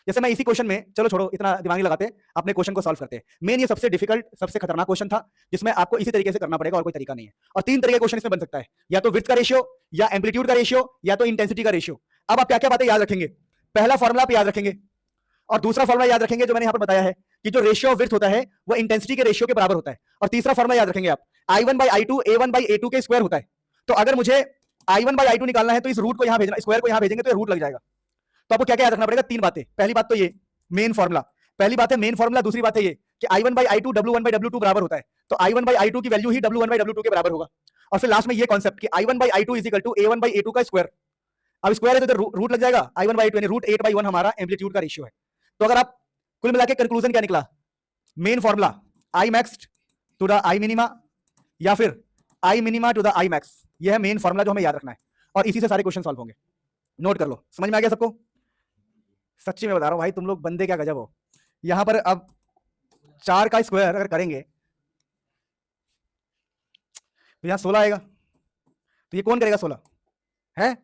[SPEAKER 1] जैसे मैं इसी क्वेश्चन में, चलो छोड़ो इतना दिमाग नहीं लगाते, अपने क्वेश्चन को सॉल्व करते हैं। मेन ये सबसे डिफिकल्ट, सबसे खतरनाक क्वेश्चन था, जिसमें आपको इसी तरीके से करना पड़ेगा और कोई तरीका नहीं है। और 3 तरह के क्वेश्चन इसमें बन सकता है, या तो विड्थ का रेशियो, या एम्पलीट्यूड का रेशियो, या तो इंटेंसिटी का रेशियो। अब आप क्या क्या बातें याद रखेंगे, पहला फॉर्मुला आप याद रखेंगे, और दूसरा फॉर्मुला याद रखेंगे जो मैंने यहां पर बताया है कि जो रेशियो ऑफ विड्थ होता है वो इंटेंसिटी के रेशियो के बराबर होता है, और तीसरा फॉर्मुला याद रखेंगे आप I1/I2 A1/A2 के स्क्वायर होता है। तो अगर मुझे I1/I2 निकालना है तो इस रूट को यहां भेजना, स्क्वायर को यहां भेजेंगे तो ये रूट लग जाएगा। तो आपको क्या क्या याद रखना पड़ेगा, 3 बातें। पहली बात तो ये मेन फॉर्मुला, पहली बात है मेन फॉर्मुला, दूसरी बात है ये कि I1/I2 W1/W2 बराबर होता है, तो I1/I2 की वैल्यू ही W1/W2 के बराबर होगा। और फिर लास्ट में ये कॉन्सेप्ट कि I1/I2 is equal to A1/A2 का स्क्वायर। अब स्क्वायर है तो इधर रूट लग जाएगा, I1/I2 यानी रूट 8/1 हमारा एम्पलीट्यूड का रेशियो है। तो अगर आप कुल मिला के कंक्लूजन क्या निकला, main formula I max to the I minima, या फिर I minima to the I max, यह है मेन फॉर्मुला जो हमें याद रखना है, और इसी से सारे क्वेश्चन सॉल्व होंगे। नोट कर लो, समझ में आ गया सबको? सच्ची में बता रहा हूं भाई, तुम लोग बंदे क्या गजब हो। यहां पर अब 4 का स्क्वायर अगर करेंगे तो यहां 16 आएगा, तो ये कौन करेगा 16 है,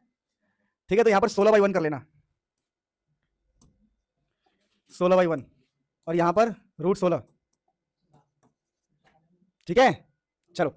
[SPEAKER 1] ठीक है, तो यहां पर 16/1 कर लेना, 16/1, और यहां पर रूट 16। ठीक है, चलो